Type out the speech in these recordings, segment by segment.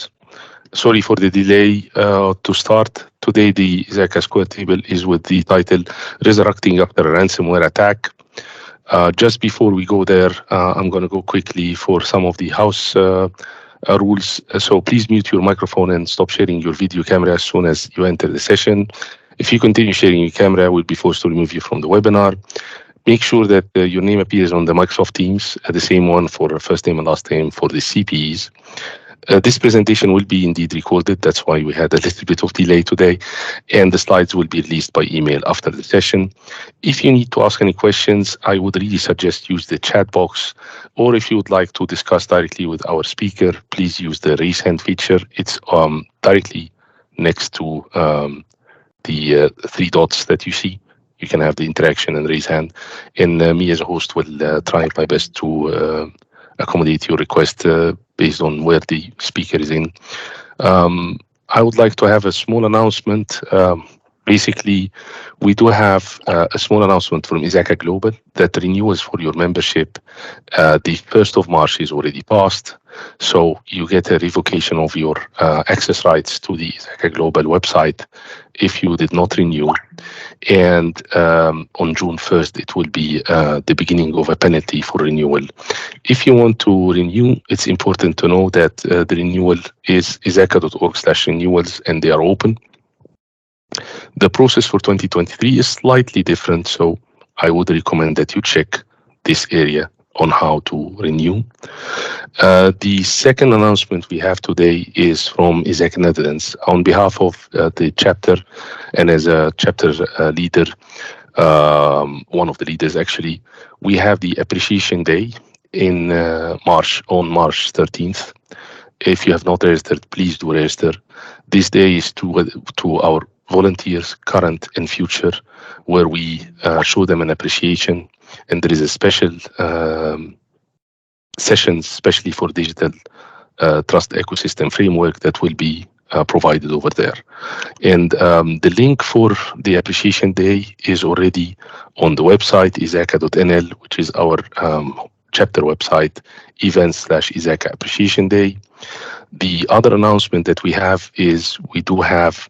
host. Sorry for the delay to start. Today, the Isaac Square table is with the title Resurrecting After a Ransomware Attack. Just before we go there, I'm going to go quickly for some of the house rules. So please mute your microphone and stop sharing your video camera as soon as you enter the session. If you continue sharing your camera, we'll be forced to remove you from the webinar. Make sure that your name appears on the Microsoft Teams, the same one for first name and last name for the CPEs. This presentation will be indeed recorded. That's why we had a little bit of delay today. And the slides will be released by email after the session. If you need to ask any questions, I would really suggest use the chat box. Or if you would like to discuss directly with our speaker, please use the raise hand feature. It's directly next to the three dots that you see. You can have the interaction and raise hand. And me as a host will try my best to accommodate your request based on where the speaker is in. I would like to have a small announcement. Basically, we do have a small announcement from Isaka Global that renewals for your membership. The 1st of March is already passed. So you get a revocation of your access rights to the Isaka Global website if you did not renew. And on June 1st, it will be the beginning of a penalty for renewal. If you want to renew, it's important to know that the renewal is isaka.org/renewals, and they are open. The process for 2023 is slightly different, so I would recommend that you check this area on how to renew. The second announcement we have today is from Isaac Netherlands. On behalf of the chapter and as a chapter leader, one of the leaders actually, we have the Appreciation Day in March, on March 13th. If you have not registered, please do register. This day is to our volunteers, current and future, where we show them an appreciation. And there is a special session, especially for digital trust ecosystem framework that will be provided over there. And the link for the Appreciation Day is already on the website, isaka.nl, which is our chapter website, events/Isaka Appreciation Day. The other announcement that we have is we do have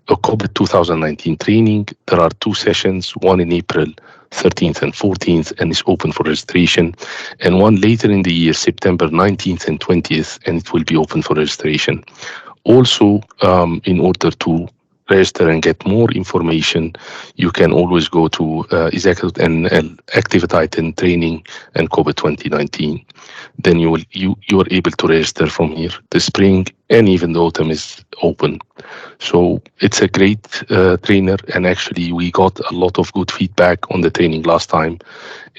a COVID 2019 training. There are 2 sessions, one in April 13th and 14th, and it's open for registration, and one later in the year, September 19th and 20th, and it will be open for registration. Also, in order to register and get more information, you can always go to isaka.nl Activiteit Training and COVID 2019. Then you are able to register from here. The spring and even the autumn is open. So it's a great trainer, and actually we got a lot of good feedback on the training last time,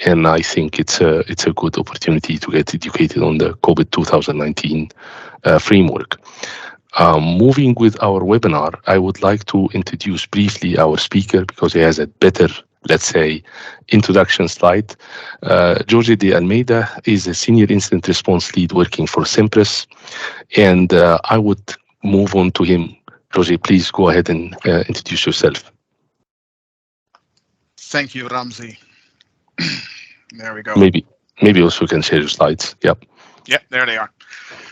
and I think it's a good opportunity to get educated on the COVID 2019 framework. Moving with our webinar, I would like to introduce briefly our speaker because he has a better, let's say, introduction slide. Jorge de Almeida is a senior incident response lead working for Sempress, and I would move on to him. Jorge, please go ahead and introduce yourself. Thank you, Ramzi. There we go. Maybe also you can share your slides. Yep. Yeah, there they are.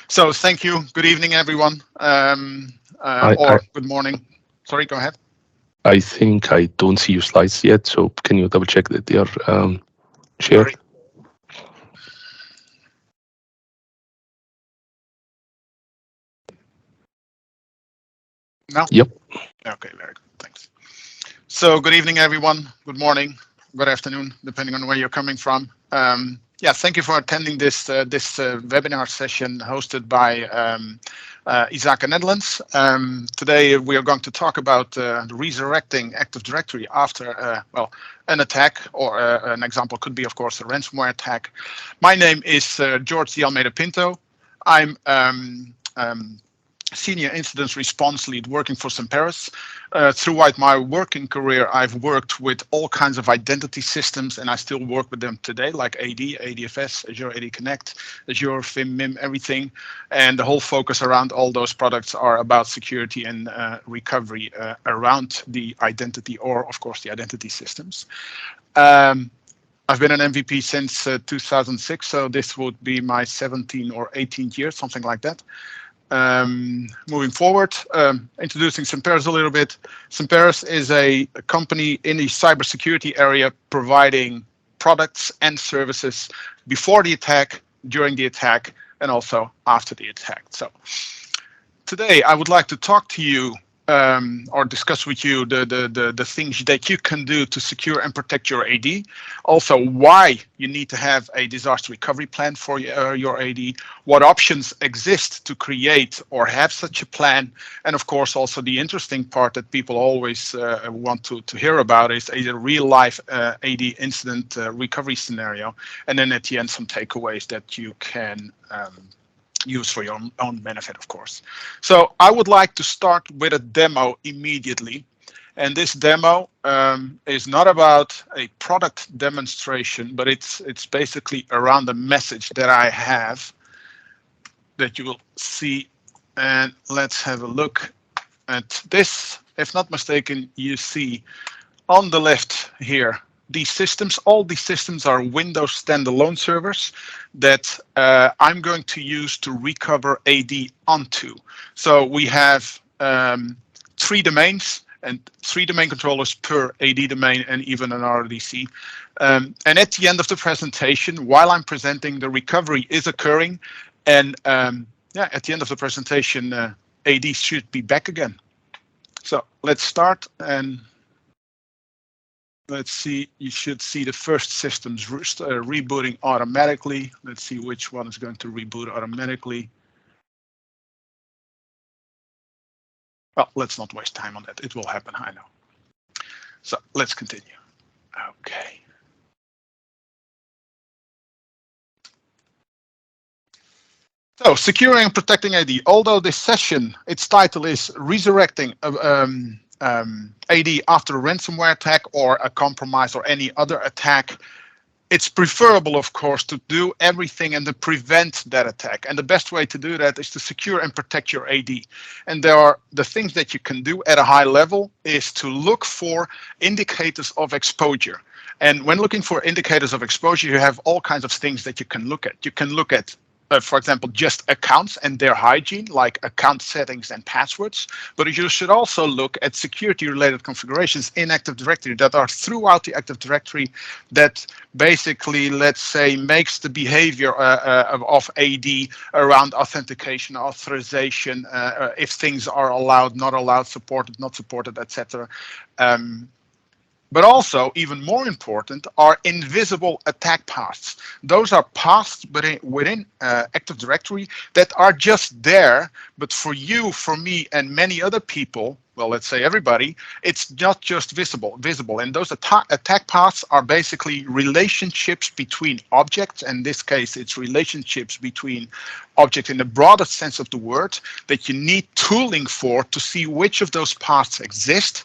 So thank you. Good evening, everyone. Good morning. Sorry, go ahead. I think I don't see your slides yet, so can you double check that they are shared? Sorry. No? Yep. Okay, very good. Thanks. So good evening, everyone. Good morning. Good afternoon, depending on where you're coming from. Yeah, thank you for attending this webinar session hosted by Isaka Netherlands. Today we are going to talk about resurrecting Active Directory after an attack, or an example could be, of course, a ransomware attack. My name is Jorge de Almeida Pinto. I'm Senior Incident Response Lead working for Sempress. Throughout my working career, I've worked with all kinds of identity systems, and I still work with them today, like AD, ADFS, Azure AD Connect, Azure, FIM, MIM, everything. And the whole focus around all those products are about security and recovery around the identity, or of course the identity systems. I've been an MVP since 2006, so this would be my 17th or 18th year, something like that. Moving forward, introducing Semperis a little bit. Semperis is a company in the cybersecurity area providing products and services before the attack, during the attack, and also after the attack. So today I would like to talk to you or discuss with you the things that you can do to secure and protect your AD. Also, why you need to have a disaster recovery plan for your AD, what options exist to create or have such a plan, and of course also the interesting part that people always want to hear about is a real life AD incident recovery scenario, and then at the end some takeaways that you can use for your own benefit, of course. So I would like to start with a demo immediately. And this demo is not about a product demonstration, but it's basically around the message that I have that you will see. And let's have a look at this. If not mistaken, you see on the left here, these systems, all these systems are Windows standalone servers that I'm going to use to recover AD onto. So we have 3 domains and 3 domain controllers per AD domain and even an RDC. And at the end of the presentation, while I'm presenting, the recovery is occurring. And yeah, at the end of the presentation, AD should be back again. So let's start and let's see, you should see the first systems rebooting automatically. Let's see which one is going to reboot automatically. Well, let's not waste time on that. It will happen, I know. So let's continue. Okay. So securing and protecting AD. Although this session, its title is Resurrecting AD after a ransomware attack or a compromise or any other attack, it's preferable, of course, to do everything and to prevent that attack. And the best way to do that is to secure and protect your AD. And there are the things that you can do at a high level is to look for indicators of exposure. And when looking for indicators of exposure, you have all kinds of things that you can look at. You can look at for example, just accounts and their hygiene, like account settings and passwords. But you should also look at security-related configurations in Active Directory that are throughout the Active Directory that basically, let's say, makes the behavior of AD around authentication, authorization, if things are allowed, not allowed, supported, not supported, etc. But also, even more important, are invisible attack paths. Those are paths within Active Directory that are just there, but for you, for me, and many other people, well, let's say everybody, it's not just visible. And those attack paths are basically relationships between objects. In this case, it's relationships between objects in the broadest sense of the word that you need tooling for to see which of those paths exist,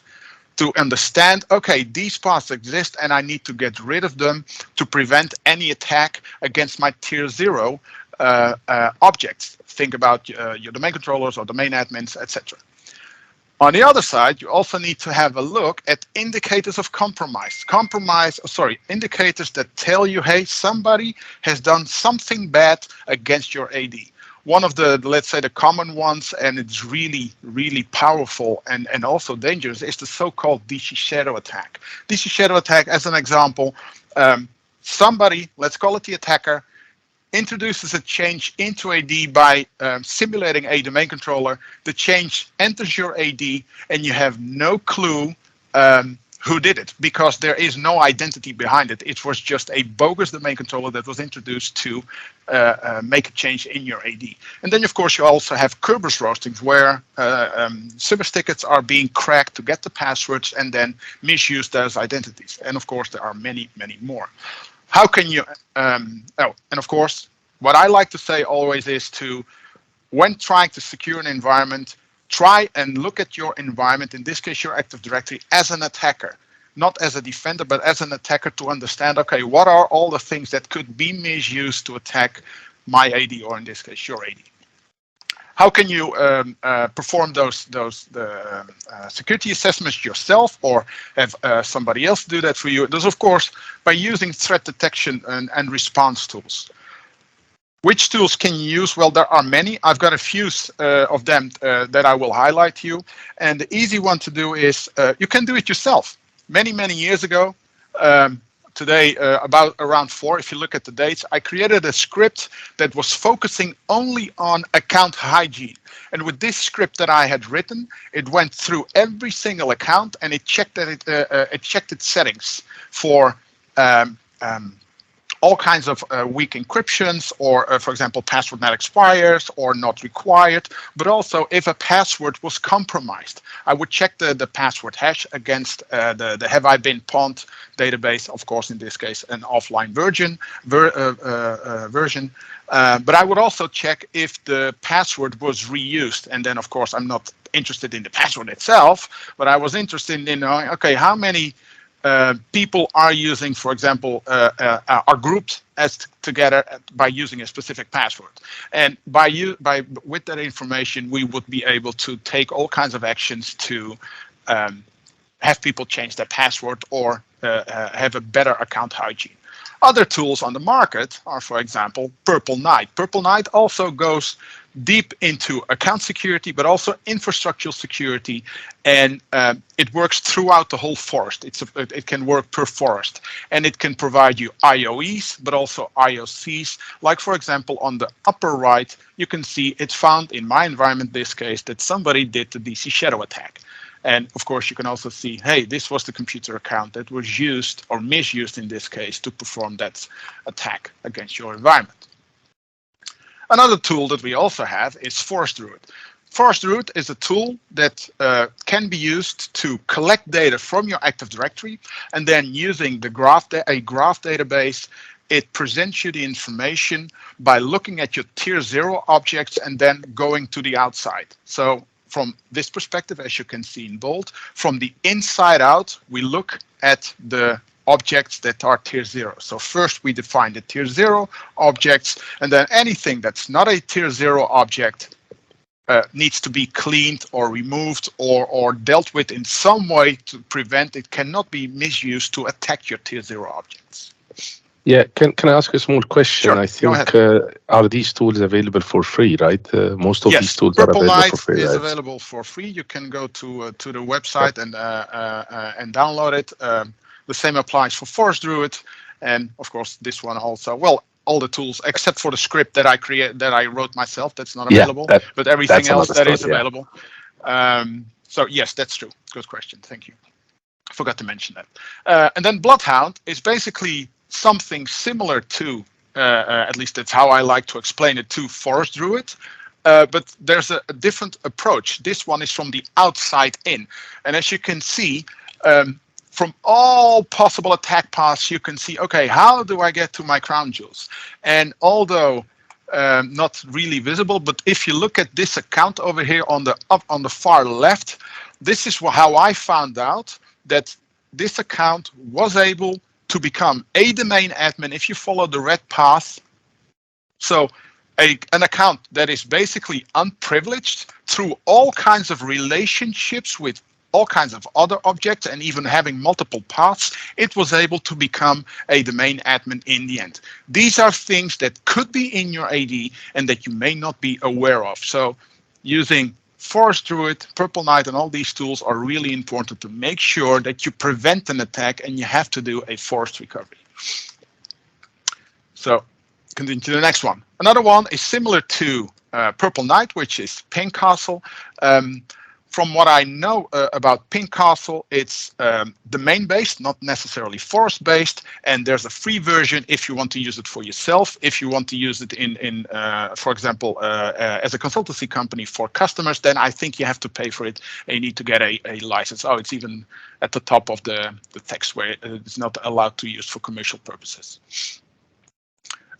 to understand, okay, these paths exist and I need to get rid of them to prevent any attack against my tier 0 objects. Think about your domain controllers or domain admins, etc. On the other side, you also need to have a look at indicators of compromise. Indicators that tell you, hey, somebody has done something bad against your AD. One of the, let's say, the common ones, and it's really, really powerful and also dangerous, is the so-called DC shadow attack. DC shadow attack, as an example, somebody, let's call it the attacker, introduces a change into AD by simulating a domain controller. The change enters your AD, and you have no clue who did it, because there is no identity behind it. It was just a bogus domain controller that was introduced to make a change in your AD. And then, of course, you also have Kerberos roastings, where service tickets are being cracked to get the passwords and then misuse those identities. And of course, there are many, many more. How can you, and of course, what I like to say always is to, when trying to secure an environment, try and look at your environment, in this case your Active Directory, as an attacker, not as a defender, but as an attacker, to understand, okay, what are all the things that could be misused to attack my AD, or in this case your AD. How can you perform those security assessments yourself, or have somebody else do that for you? Those, of course, by using threat detection and response tools. Which tools can you use? Well, there are many. I've got a few of them that I will highlight to you. And the easy one to do is you can do it yourself. Many years ago, today about around 4, if you look at the dates, I created a script that was focusing only on account hygiene. And with this script that I had written, it went through every single account and it checked that it checked its settings for all kinds of weak encryptions, or for example, password not expires or not required, but also if a password was compromised. I would check the password hash against the have I been pawned database, of course, in this case, an offline version. But I would also check if the password was reused. And then, of course, I'm not interested in the password itself, but I was interested in knowing, okay, how many people are using, for example, are grouped as together by using a specific password, and with that information, we would be able to take all kinds of actions to have people change their password or have a better account hygiene. Other tools on the market are, for example, Purple Knight. Purple Knight also goes deep into account security, but also infrastructural security, and it works throughout the whole forest. It can work per forest, and it can provide you IOEs, but also IOCs. Like, for example, on the upper right, you can see it's found in my environment, this case, that somebody did the DC shadow attack. And of course, you can also see, hey, this was the computer account that was used or misused in this case to perform that attack against your environment. Another tool that we also have is ForestRoot. ForestRoot is a tool that can be used to collect data from your Active Directory, and then using a graph database, it presents you the information by looking at your tier 0 objects and then going to the outside. So from this perspective, as you can see in bold, from the inside out, we look at the objects that are tier 0. So first we define the tier 0 objects, and then anything that's not a tier 0 object needs to be cleaned or removed or dealt with in some way to prevent it cannot be misused to attack your tier 0 objects. Yeah, can I ask a small question? Sure, I think are these tools available for free, right? Most of these tools are available for free. Yes, Purple Knight is available for free. You can go to the website and download it. The same applies for ForestRoot, and of course this one also. Well, all the tools except for the script that I wrote myself, that's not available. But everything else that is available. So yes, that's true. Good question. Thank you. I forgot to mention that. And then Bloodhound is basically something similar to, at least that's how I like to explain it, to ForestRoot. But there's a different approach. This one is from the outside in. And as you can see, from all possible attack paths, you can see, okay, how do I get to my crown jewels? And although not really visible, but if you look at this account over here on the far left, this is how I found out that this account was able to become a domain admin if you follow the red path. So an account that is basically unprivileged through all kinds of relationships with all kinds of other objects and even having multiple paths, it was able to become a domain admin in the end. These are things that could be in your AD and that you may not be aware of. So using ForestRoot, Purple Knight, and all these tools are really important to make sure that you prevent an attack, and you have to do a forced recovery. So continue to the next one. Another one is similar to Purple Knight, which is Pink Castle. From what I know about Pink Castle, it's domain-based, not necessarily forest-based, and there's a free version if you want to use it for yourself. If you want to use it for example, as a consultancy company for customers, then I think you have to pay for it and you need to get a license. Oh, it's even at the top of the text where it's not allowed to use for commercial purposes.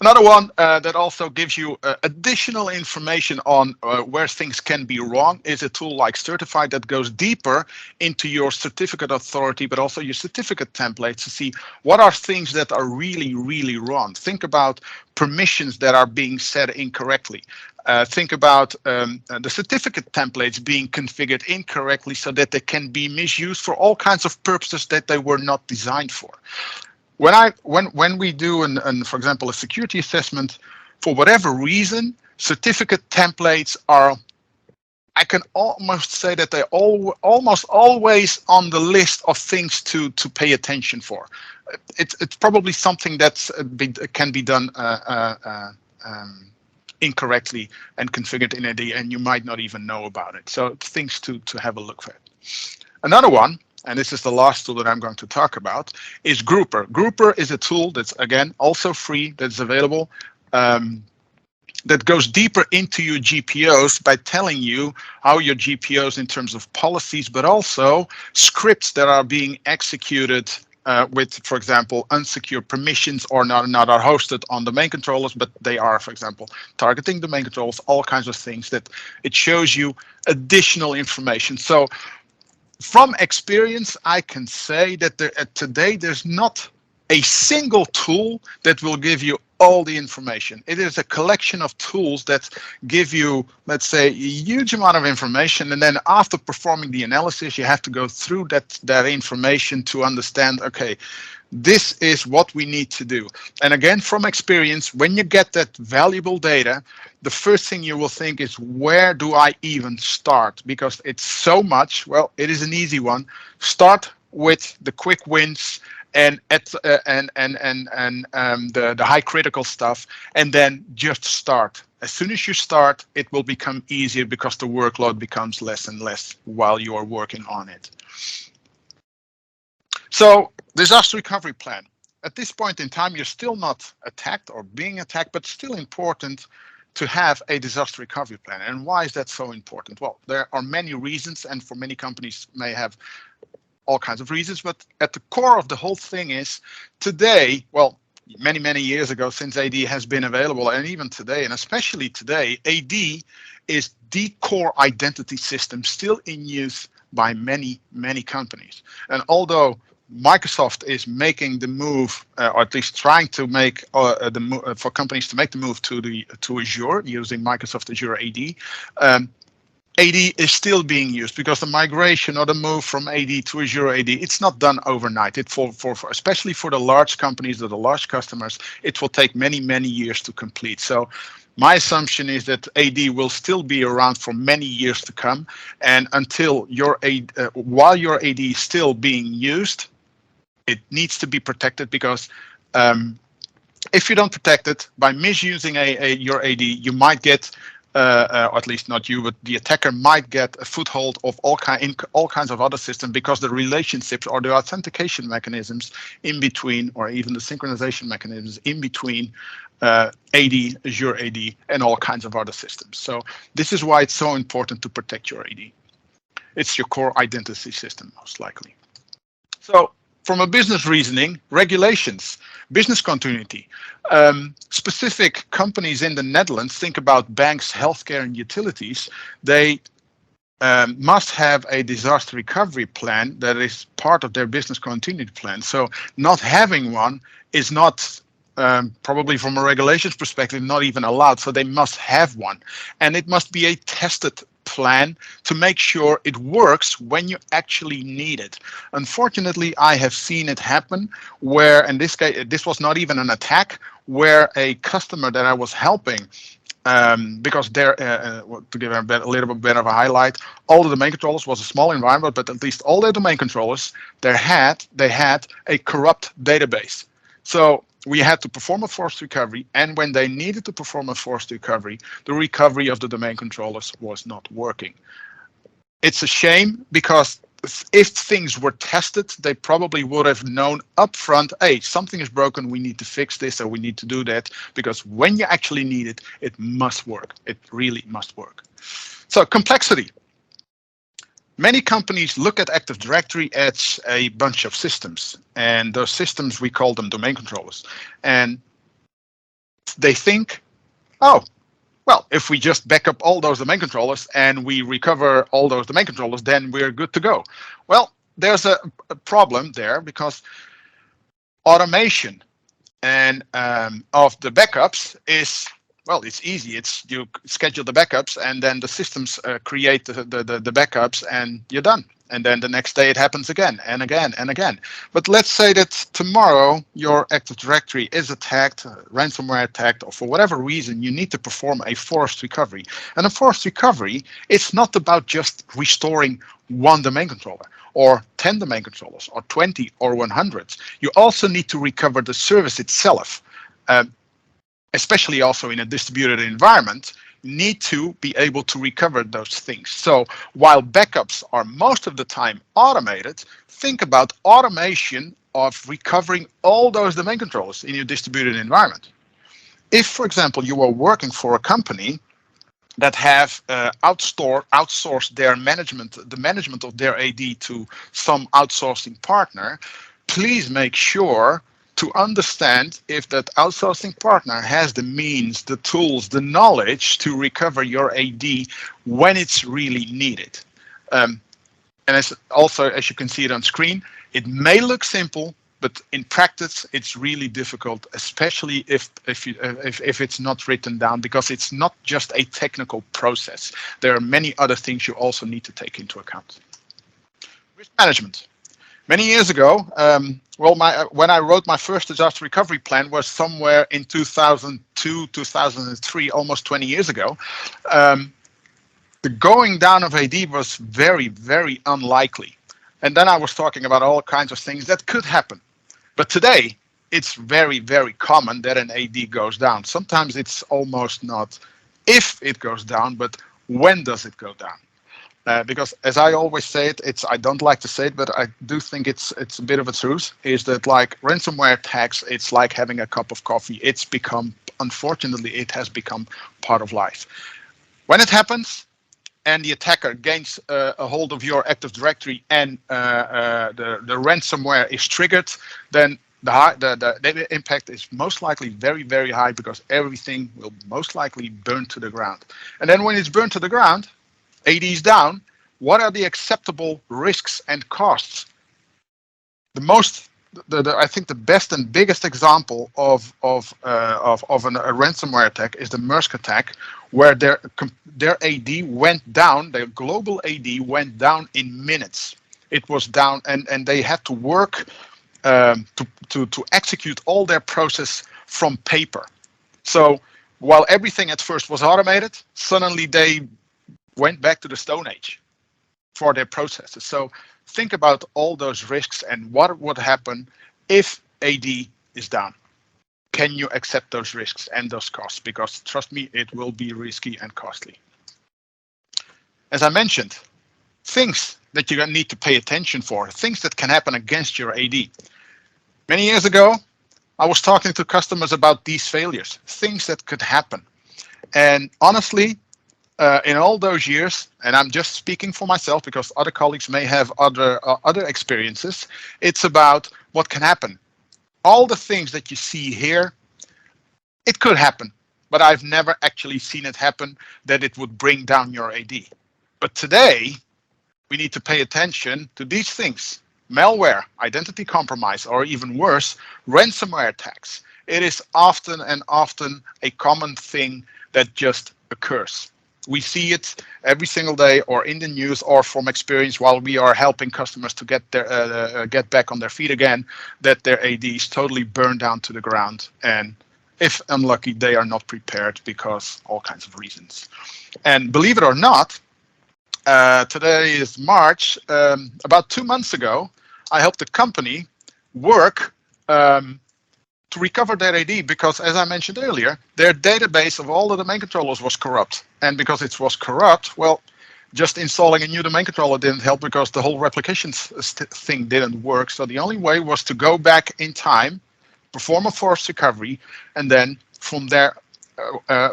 Another one that also gives you additional information on where things can be wrong is a tool like Certified that goes deeper into your certificate authority, but also your certificate templates to see what are things that are really, really wrong. Think about permissions that are being set incorrectly. Think about the certificate templates being configured incorrectly so that they can be misused for all kinds of purposes that they were not designed for. When we do, for example, a security assessment, for whatever reason, certificate templates are, I can almost say that they're almost always on the list of things to pay attention for. It's probably something that can be done incorrectly and configured in AD, and you might not even know about it. So things to have a look for. Another one, and this is the last tool that I'm going to talk about, is Grouper. Grouper is a tool that's, again, also free, that's available, that goes deeper into your GPOs by telling you how your GPOs in terms of policies, but also scripts that are being executed with, for example, unsecure permissions or not are hosted on domain controllers, but they are, for example, targeting domain controllers, all kinds of things that it shows you additional information. So from experience, I can say that today there's not a single tool that will give you all the information. It is a collection of tools that give you, let's say, a huge amount of information, and then after performing the analysis, you have to go through that information to understand, okay, this is what we need to do. And again, from experience, when you get that valuable data, the first thing you will think is, where do I even start? Because it's so much. Well, it is an easy one. Start with the quick wins and the high critical stuff, and then just start. As soon as you start, it will become easier because the workload becomes less and less while you are working on it. So, disaster recovery plan. At this point in time, you're still not attacked or being attacked, but still important to have a disaster recovery plan. And why is that so important? Well, there are many reasons, and for many companies may have all kinds of reasons, but at the core of the whole thing is today, well, many years ago, since AD has been available, and even today, and especially today, AD is the core identity system still in use by many companies. And although Microsoft is making the move, or at least trying to make the move for companies to make the move to Azure using Microsoft Azure AD, AD is still being used because the migration or the move from AD to Azure AD, it's not done overnight. It for especially for the large companies or the large customers, it will take many years to complete. So my assumption is that AD will still be around for many years to come, and until while your AD is still being used, it needs to be protected, because if you don't protect it, by misusing your AD, you might get, or at least not you, but the attacker might get a foothold of all kinds of other systems, because the relationships or the authentication mechanisms in between, or even the synchronization mechanisms in between AD, Azure AD, and all kinds of other systems. So this is why it's so important to protect your AD. It's your core identity system, most likely. So from a business reasoning, regulations, business continuity. Specific companies in the Netherlands, think about banks, healthcare, and utilities. They must have a disaster recovery plan that is part of their business continuity plan. So not having one is not, probably from a regulations perspective, not even allowed. So they must have one. And it must be a tested plan to make sure it works when you actually need it. Unfortunately, I have seen it happen where, in this case, this was not even an attack, where a customer that I was helping, because they're, to give a little bit of a highlight, all the domain controllers was a small environment, but at least all their domain controllers, they had a corrupt database. So we had to perform a forced recovery, and when they needed to perform a forced recovery, the recovery of the domain controllers was not working. It's a shame, because if things were tested, they probably would have known upfront, hey, something is broken, we need to fix this, or we need to do that, because when you actually need it, it must work. It really must work. So complexity. Many companies look at Active Directory as a bunch of systems, and those systems, we call them domain controllers. And they think, oh, well, if we just back up all those domain controllers and we recover all those domain controllers, then we're good to go. Well, there's a problem there, because automation and of the backups is, well, it's easy. It's you schedule the backups, and then the systems create the backups, and you're done. And then the next day it happens again and again and again. But let's say that tomorrow your Active Directory is attacked, ransomware attacked, or for whatever reason you need to perform a forced recovery. And a forced recovery, it's not about just restoring one domain controller or 10 domain controllers or 20 or 100. You also need to recover the service itself, especially also in a distributed environment. You need to be able to recover those things. So while backups are most of the time automated, think about automation of recovering all those domain controllers in your distributed environment. If, for example, you are working for a company that have outsourced their management, the management of their AD to some outsourcing partner, please make sure to understand if that outsourcing partner has the means, the tools, the knowledge to recover your AD when it's really needed. And as you can see it on screen, it may look simple, but in practice, it's really difficult, especially if it's not written down, because it's not just a technical process. There are many other things you also need to take into account. Risk management. Many years ago, when I wrote my first disaster recovery plan was somewhere in 2002, 2003, almost 20 years ago. The going down of AD was very, very unlikely. And then I was talking about all kinds of things that could happen. But today, it's very, very common that an AD goes down. Sometimes it's almost not if it goes down, but when does it go down? Because as I always say it, I don't like to say it, but I do think it's a bit of a truth, is that like ransomware attacks, it's like having a cup of coffee. It's become, unfortunately, it has become part of life. When it happens and the attacker gains a hold of your Active Directory and the ransomware is triggered, then the impact is most likely very, very high, because everything will most likely burn to the ground. And then when it's burned to the ground, AD is down, what are the acceptable risks and costs? I think the best and biggest example of a ransomware attack is the Maersk attack, where their AD went down, their global AD went down in minutes. It was down, and they had to work to execute all their process from paper. So while everything at first was automated, suddenly they went back to the Stone Age for their processes. So think about all those risks and what would happen if AD is down. Can you accept those risks and those costs? Because trust me, it will be risky and costly. As I mentioned, things that you need to pay attention for, things that can happen against your AD. Many years ago, I was talking to customers about these failures, things that could happen. And honestly, in all those years, and I'm just speaking for myself because other colleagues may have other experiences, it's about what can happen. All the things that you see here, it could happen, but I've never actually seen it happen that it would bring down your AD. But today, we need to pay attention to these things: malware, identity compromise, or even worse, ransomware attacks. It is often a common thing that just occurs. We see it every single day, or in the news, or from experience while we are helping customers to get back on their feet again, that their AD is totally burned down to the ground. And if unlucky, they are not prepared because all kinds of reasons. And believe it or not, today is March. About 2 months ago, I helped a company work to recover their AD, because, as I mentioned earlier, their database of all the domain controllers was corrupt. And because it was corrupt, well, just installing a new domain controller didn't help, because the whole replication thing didn't work. So the only way was to go back in time, perform a forced recovery, and then from there,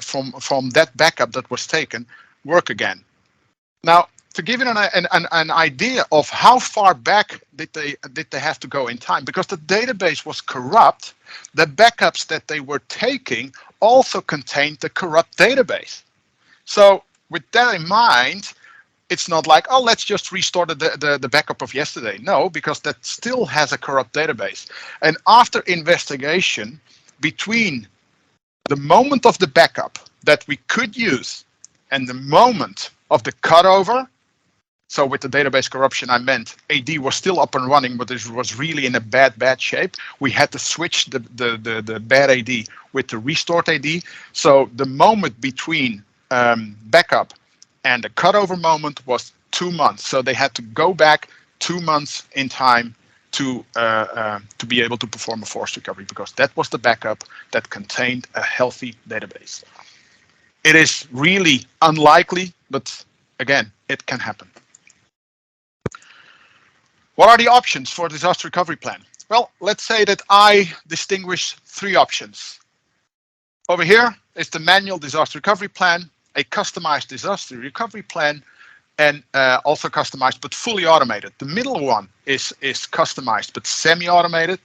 from that backup that was taken, work again. Now, to give you an idea of how far back did they have to go in time, because the database was corrupt, the backups that they were taking also contained the corrupt database. So with that in mind, it's not like, oh, let's just restore the backup of yesterday. No, because that still has a corrupt database. And after investigation, between the moment of the backup that we could use and the moment of the cutover, So with the database corruption, I meant AD was still up and running, but it was really in a bad shape. We had to switch the bad AD with the restored AD. So the moment between backup and the cutover moment was 2 months. So they had to go back 2 months in time to be able to perform a forced recovery, because that was the backup that contained a healthy database. It is really unlikely, but again, it can happen. What are the options for a disaster recovery plan? Well, let's say that I distinguish 3 options. Over here is the manual disaster recovery plan, a customized disaster recovery plan, and also customized but fully automated. The middle one is customized but semi-automated.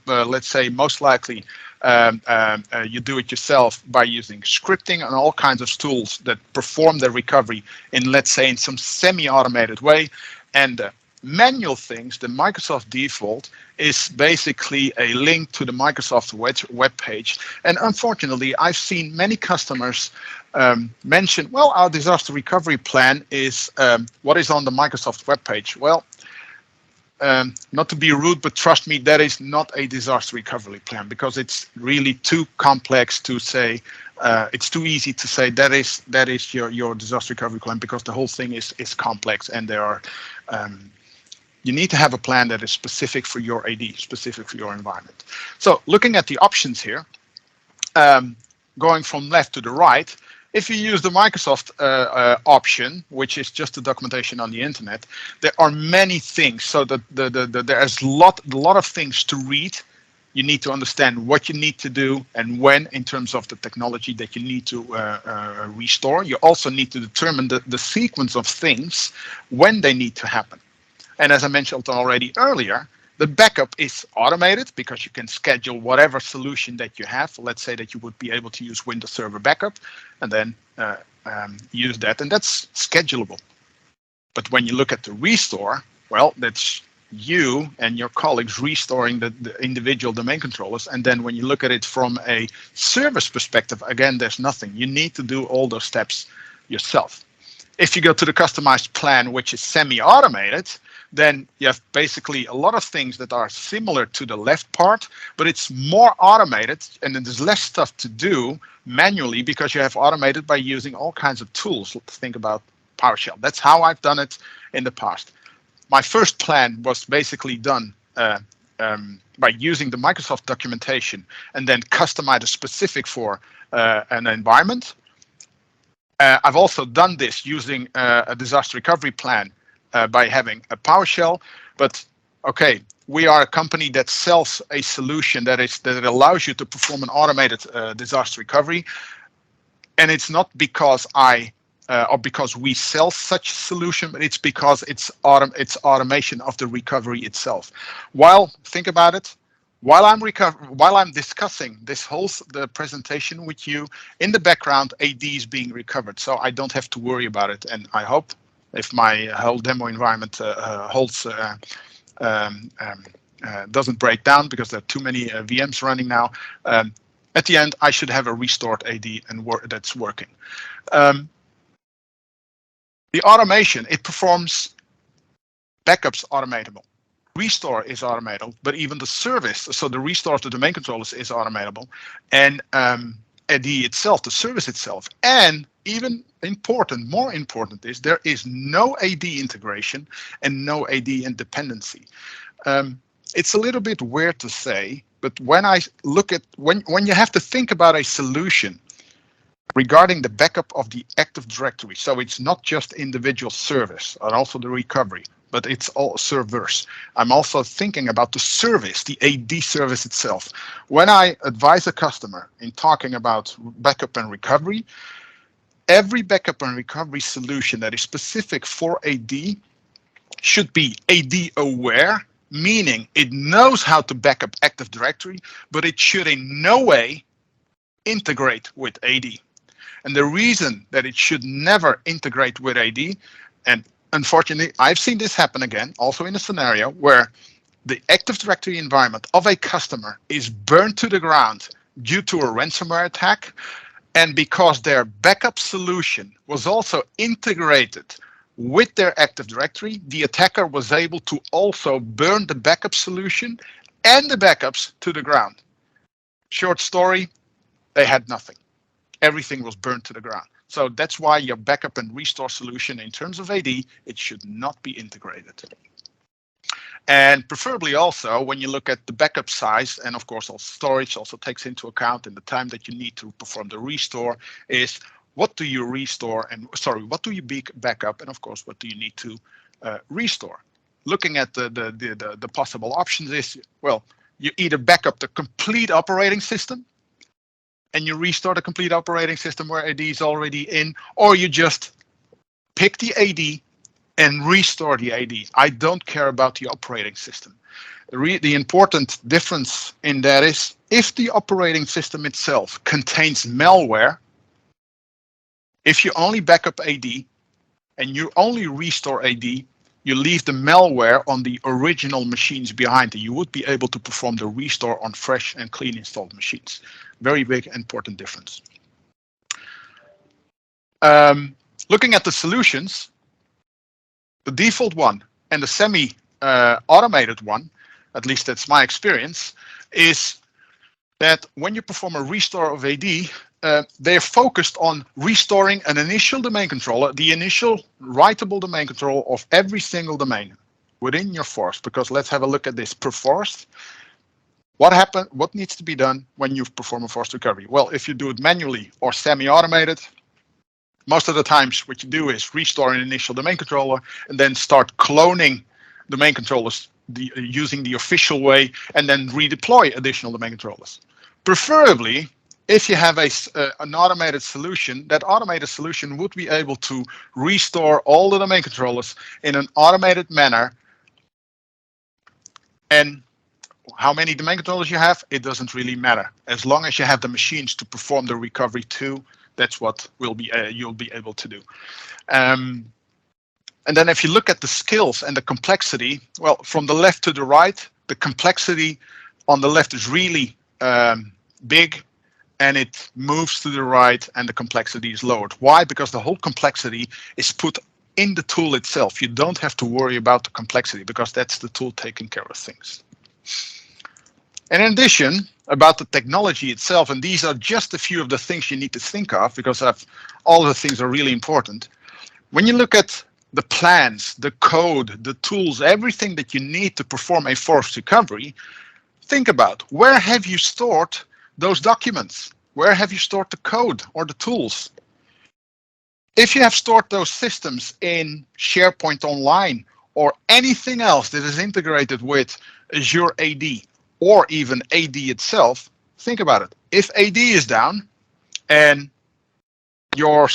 Let's say most likely you do it yourself by using scripting and all kinds of tools that perform the recovery in, let's say, in some semi-automated way. And manual things, the Microsoft default, is basically a link to the Microsoft web page. And unfortunately, I've seen many customers mention, well, our disaster recovery plan is what is on the Microsoft web page. Well, not to be rude, but trust me, that is not a disaster recovery plan, because it's really too complex to say. It's too easy to say that is your disaster recovery plan, because the whole thing is complex, and there are you need to have a plan that is specific for your AD, specific for your environment. So looking at the options here, going from left to the right, if you use the Microsoft option, which is just the documentation on the internet, there are many things. So there's a lot of things to read. You need to understand what you need to do and when, in terms of the technology that you need to restore. You also need to determine the sequence of things when they need to happen. And as I mentioned already earlier, the backup is automated, because you can schedule whatever solution that you have. Let's say that you would be able to use Windows Server backup and then use that, and that's schedulable. But when you look at the restore, well, that's you and your colleagues restoring the individual domain controllers. And then when you look at it from a service perspective, again, there's nothing. You need to do all those steps yourself. If you go to the customized plan, which is semi-automated, then you have basically a lot of things that are similar to the left part, but it's more automated, and then there's less stuff to do manually, because you have automated by using all kinds of tools. Let's think about PowerShell. That's how I've done it in the past. My first plan was basically done by using the Microsoft documentation and then customize it specific for an environment. I've also done this using a disaster recovery plan by having a PowerShell, but okay, we are a company that sells a solution that allows you to perform an automated disaster recovery, and it's not because or because we sell such a solution, but it's because it's automation of the recovery itself. Think about it. While I'm discussing the presentation with you, in the background, AD is being recovered, so I don't have to worry about it. And I hope, if my whole demo environment doesn't break down, because there are too many VMs running now, at the end I should have a restored AD and that's working. The automation, it performs backups automatable. Restore is automatable, but even the service, so the restore of the domain controllers, is automatable, and AD itself, the service itself, and even more important is there is no AD integration and no AD independency. It's a little bit weird to say, but when I look at when you have to think about a solution regarding the backup of the Active Directory, so it's not just individual service and also the recovery, but it's all servers. I'm also thinking about the service, the AD service itself. When I advise a customer in talking about backup and recovery, every backup and recovery solution that is specific for AD should be AD aware, meaning it knows how to backup Active Directory, but it should in no way integrate with AD. And the reason that it should never integrate with AD, and unfortunately, I've seen this happen again, also in a scenario where the Active Directory environment of a customer is burned to the ground due to a ransomware attack, and because their backup solution was also integrated with their Active Directory, the attacker was able to also burn the backup solution and the backups to the ground. Short story, they had nothing. Everything was burned to the ground. So that's why your backup and restore solution in terms of AD, it should not be integrated. And preferably also when you look at the backup size, and of course also storage also takes into account in the time that you need to perform the restore, is what do you restore and what do you back up, and of course what do you need to restore. Looking at the possible options is, well, you either back up the complete operating system and you restore the complete operating system where AD is already in, or you just pick the AD and restore the AD. I don't care about the operating system. The important difference in that is if the operating system itself contains malware, if you only back up AD and you only restore AD, you leave the malware on the original machines behind it. You would be able to perform the restore on fresh and clean installed machines. Very big, important difference. Looking at the solutions, the default one and the semi-automated one, at least that's my experience, is that when you perform a restore of AD, they're focused on restoring an initial domain controller, the initial writable domain controller of every single domain within your forest. Because let's have a look at this per forest. What needs to be done when you perform a forest recovery? Well, if you do it manually or semi-automated, most of the times what you do is restore an initial domain controller and then start cloning domain controllers using the official way and then redeploy additional domain controllers. Preferably, if you have an automated solution, that automated solution would be able to restore all the domain controllers in an automated manner. And how many domain controllers you have, it doesn't really matter. As long as you have the machines to perform the recovery too, that's what you'll be able to do. And then if you look at the skills and the complexity, well, from the left to the right, the complexity on the left is really big, and it moves to the right and the complexity is lowered. Why? Because the whole complexity is put in the tool itself. You don't have to worry about the complexity because that's the tool taking care of things. And in addition, about the technology itself, and these are just a few of the things you need to think of because all the things are really important. When you look at the plans, the code, the tools, everything that you need to perform a forest recovery, think about where have you stored those documents? Where have you stored the code or the tools? If you have stored those systems in SharePoint Online or anything else that is integrated with Azure AD, or even AD itself, think about it. If AD is down and your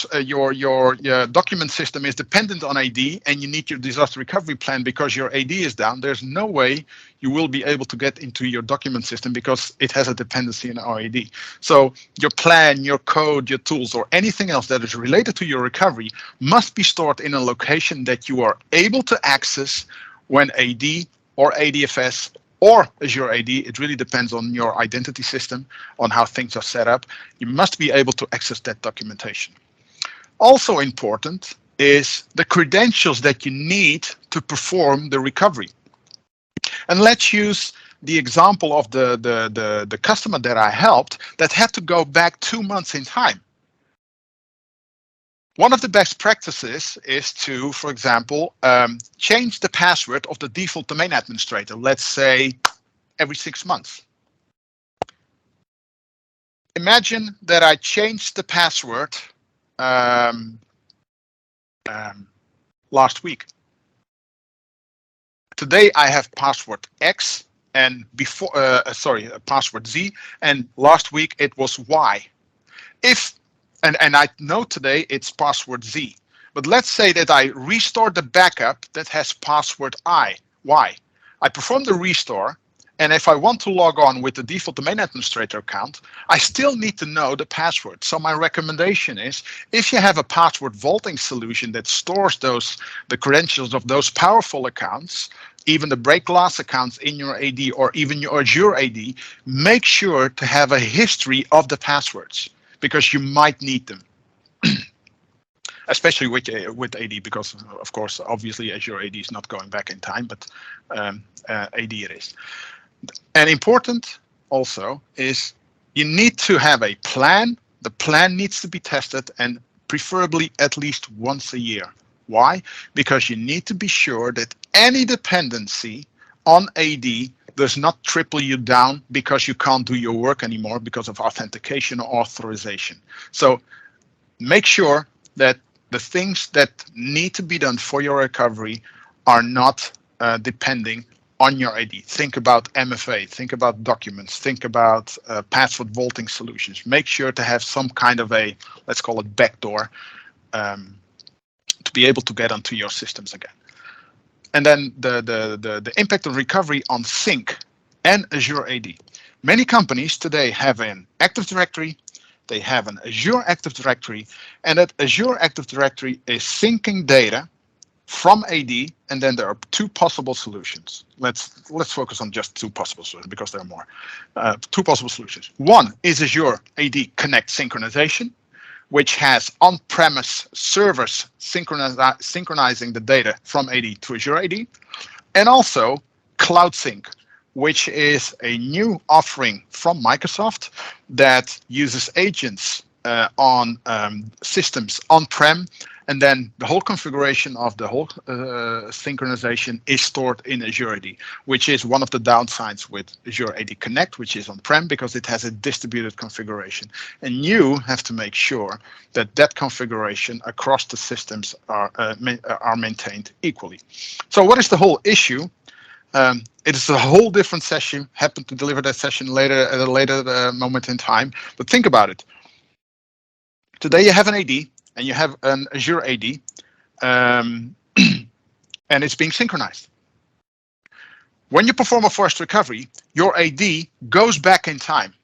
document system is dependent on AD and you need your disaster recovery plan because your AD is down, there's no way you will be able to get into your document system because it has a dependency on AD. So your plan, your code, your tools, or anything else that is related to your recovery must be stored in a location that you are able to access when AD or ADFS or Azure AD, it really depends on your identity system, on how things are set up. You must be able to access that documentation. Also important is the credentials that you need to perform the recovery. And let's use the example of the customer that I helped that had to go back 2 months in time. One of the best practices is to, for example, change the password of the default domain administrator, let's say every 6 months. Imagine that I changed the password last week. Today I have password X and password Z, and last week it was Y. And I know today it's password Z, but let's say that I restore the backup that has password Y. I perform the restore, and if I want to log on with the default domain administrator account, I still need to know the password. So my recommendation is, if you have a password vaulting solution that stores the credentials of those powerful accounts, even the break glass accounts in your AD or even your Azure AD, make sure to have a history of the passwords, because you might need them. especially with AD, because of course, obviously Azure AD is not going back in time, but AD it is. And important also is you need to have a plan. The plan needs to be tested, and preferably at least once a year. Why? Because you need to be sure that any dependency on AD does not triple you down because you can't do your work anymore because of authentication or authorization. So make sure that the things that need to be done for your recovery are not depending on your AD. Think about MFA, think about documents, think about password vaulting solutions. Make sure to have some kind of a, let's call it backdoor, to be able to get onto your systems again. And then the impact of recovery on Sync and Azure AD. Many companies today have an Active Directory, they have an Azure Active Directory, and that Azure Active Directory is syncing data from AD, and then there are two possible solutions. Let's focus on just two possible solutions because there are more. Two possible solutions. One is Azure AD Connect synchronization, which has on-premise servers synchronizing the data from AD to Azure AD, and also Cloud Sync, which is a new offering from Microsoft that uses agents on systems on-prem, and then the whole configuration of the whole synchronization is stored in Azure AD, which is one of the downsides with Azure AD Connect, which is on-prem because it has a distributed configuration. And you have to make sure that that configuration across the systems are maintained equally. So what is the whole issue? It is a whole different session. Happen to deliver that session later at a later moment in time. But think about it. Today you have an AD and you have an Azure AD, and it's being synchronized. When you perform a forced recovery, your AD goes back in time.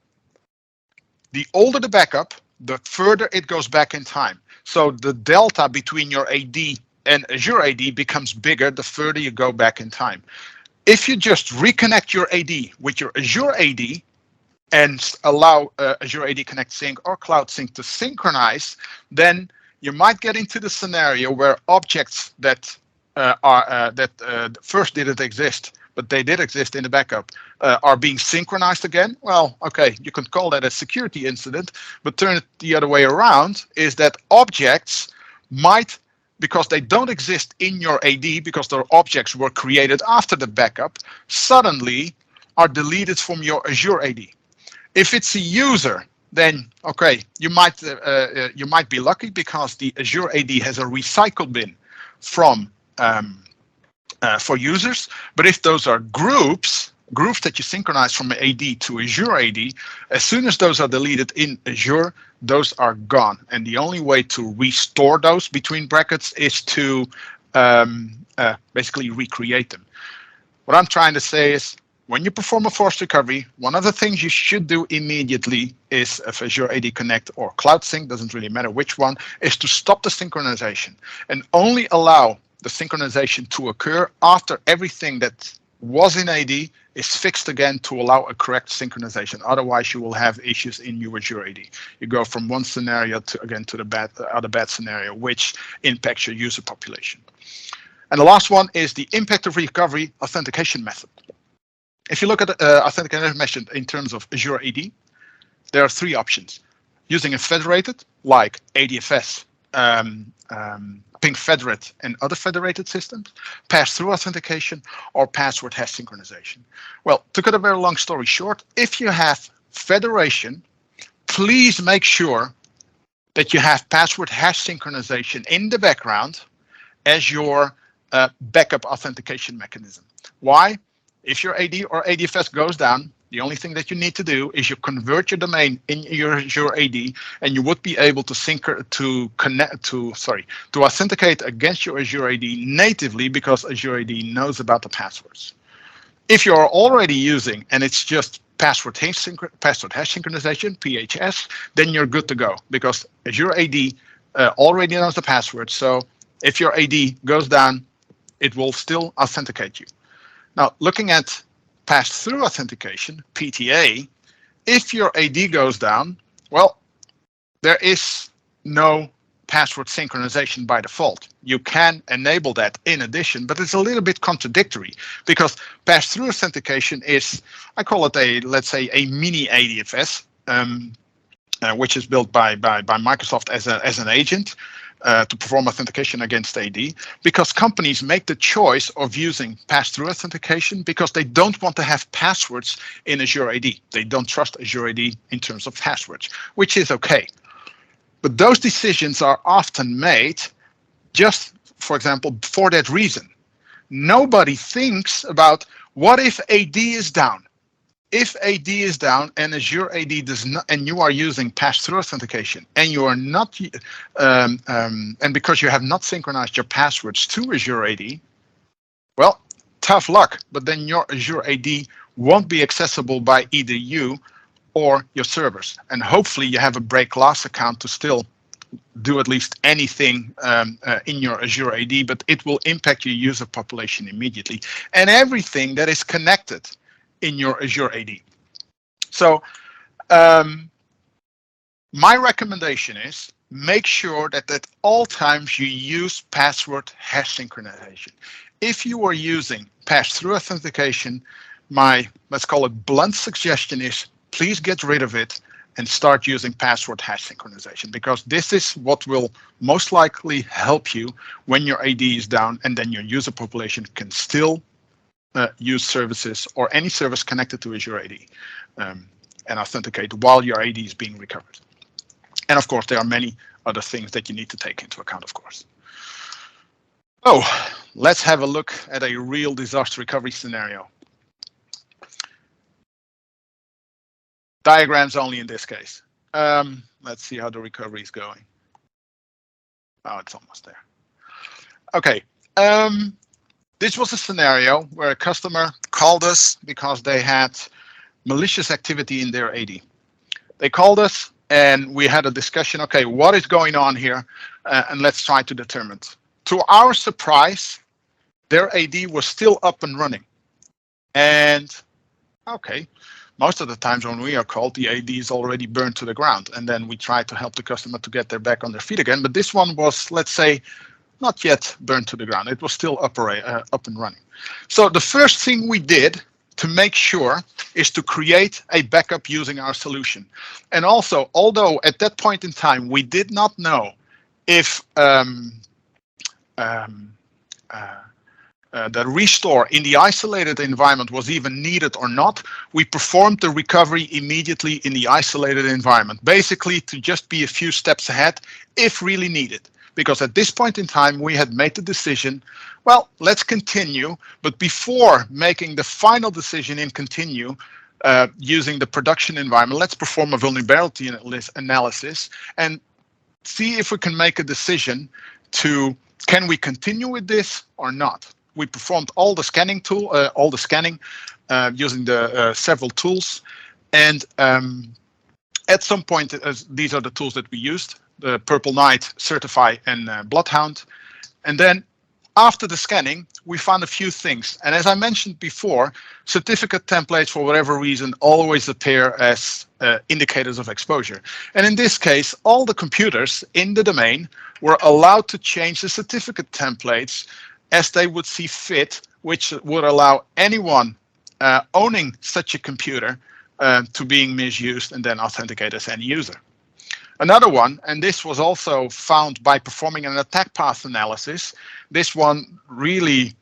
The older the backup, the further it goes back in time. So the delta between your AD and Azure AD becomes bigger the further you go back in time. If you just reconnect your AD with your Azure AD and allow Azure AD Connect Sync or Cloud Sync to synchronize, then you might get into the scenario where objects that first didn't exist, but they did exist in the backup, are being synchronized again. Well, okay, you can call that a security incident, but turn it the other way around, is that objects might, because they don't exist in your AD, because their objects were created after the backup, suddenly are deleted from your Azure AD. If it's a user, then okay, you might be lucky because the Azure AD has a recycle bin from for users. But if those are groups that you synchronize from AD to Azure AD, as soon as those are deleted in Azure, those are gone. And the only way to restore those between brackets is to basically recreate them. What I'm trying to say is, when you perform a forced recovery, one of the things you should do immediately is, if Azure AD Connect or Cloud Sync, doesn't really matter which one, is to stop the synchronization and only allow the synchronization to occur after everything that was in AD is fixed again to allow a correct synchronization. Otherwise, you will have issues in your Azure AD. You go from one scenario to the other bad scenario, which impacts your user population. And the last one is the impact of recovery authentication method. If you look at authentication method in terms of Azure AD, there are three options. Using a federated, like ADFS, Ping Federate, and other federated systems, pass-through authentication, or password hash synchronization. Well, to cut a very long story short, if you have federation, please make sure that you have password hash synchronization in the background as your backup authentication mechanism. Why? If your AD or ADFS goes down, the only thing that you need to do is you convert your domain in your AD, and you would be able to authenticate against your Azure AD natively, because Azure AD knows about the passwords. If you're already using, and it's just password hash synchronization, PHS, then you're good to go, because Azure AD already knows the password. So if your AD goes down, it will still authenticate you. Now, looking at pass-through authentication, PTA, if your AD goes down, well, there is no password synchronization by default. You can enable that in addition, but it's a little bit contradictory because pass-through authentication is, I call it let's say a mini ADFS, which is built by Microsoft as an agent to perform authentication against AD, because companies make the choice of using pass-through authentication because they don't want to have passwords in Azure AD. They don't trust Azure AD in terms of passwords, which is okay. But those decisions are often made just, for example, for that reason. Nobody thinks about what if AD is down? If AD is down and Azure AD does not, and you are using pass-through authentication, and you are not, and because you have not synchronized your passwords to Azure AD, well, tough luck. But then your Azure AD won't be accessible by either you or your servers, and hopefully you have a break glass account to still do at least anything in your Azure AD, but it will impact your user population immediately and everything that is connected in your Azure AD. So my recommendation is make sure that at all times you use password hash synchronization. If you are using pass-through authentication, my, let's call it blunt suggestion is please get rid of it and start using password hash synchronization, because this is what will most likely help you when your AD is down, and then your user population can still use services or any service connected to Azure AD and authenticate while your AD is being recovered. And of course, there are many other things that you need to take into account, of course. Oh, let's have a look at a real disaster recovery scenario. Diagrams only in this case. Let's see how the recovery is going. Oh, it's almost there. Okay. This was a scenario where a customer called us because they had malicious activity in their AD. They called us and we had a discussion. Okay, what is going on here? And let's try to determine it. To our surprise, their AD was still up and running. And okay, most of the times when we are called, the AD is already burned to the ground. And then we try to help the customer to get their back on their feet again. But this one was, let's say, not yet burned to the ground. It was still up and running. So the first thing we did to make sure is to create a backup using our solution. And also, although at that point in time, we did not know if the restore in the isolated environment was even needed or not, we performed the recovery immediately in the isolated environment, basically to just be a few steps ahead if really needed. Because at this point in time, we had made the decision, well, let's continue, but before making the final decision in continue, using the production environment, let's perform a vulnerability analysis and see if we can make a decision to, can we continue with this or not? We performed all the scanning using the several tools, and at some point, these are the tools that we used: the Purple Knight, Certify, and Bloodhound. And then after the scanning, we found a few things. And as I mentioned before, certificate templates, for whatever reason, always appear as indicators of exposure. And in this case, all the computers in the domain were allowed to change the certificate templates as they would see fit, which would allow anyone owning such a computer to being misused and then authenticate as any user. Another one, and this was also found by performing an attack path analysis. This one really,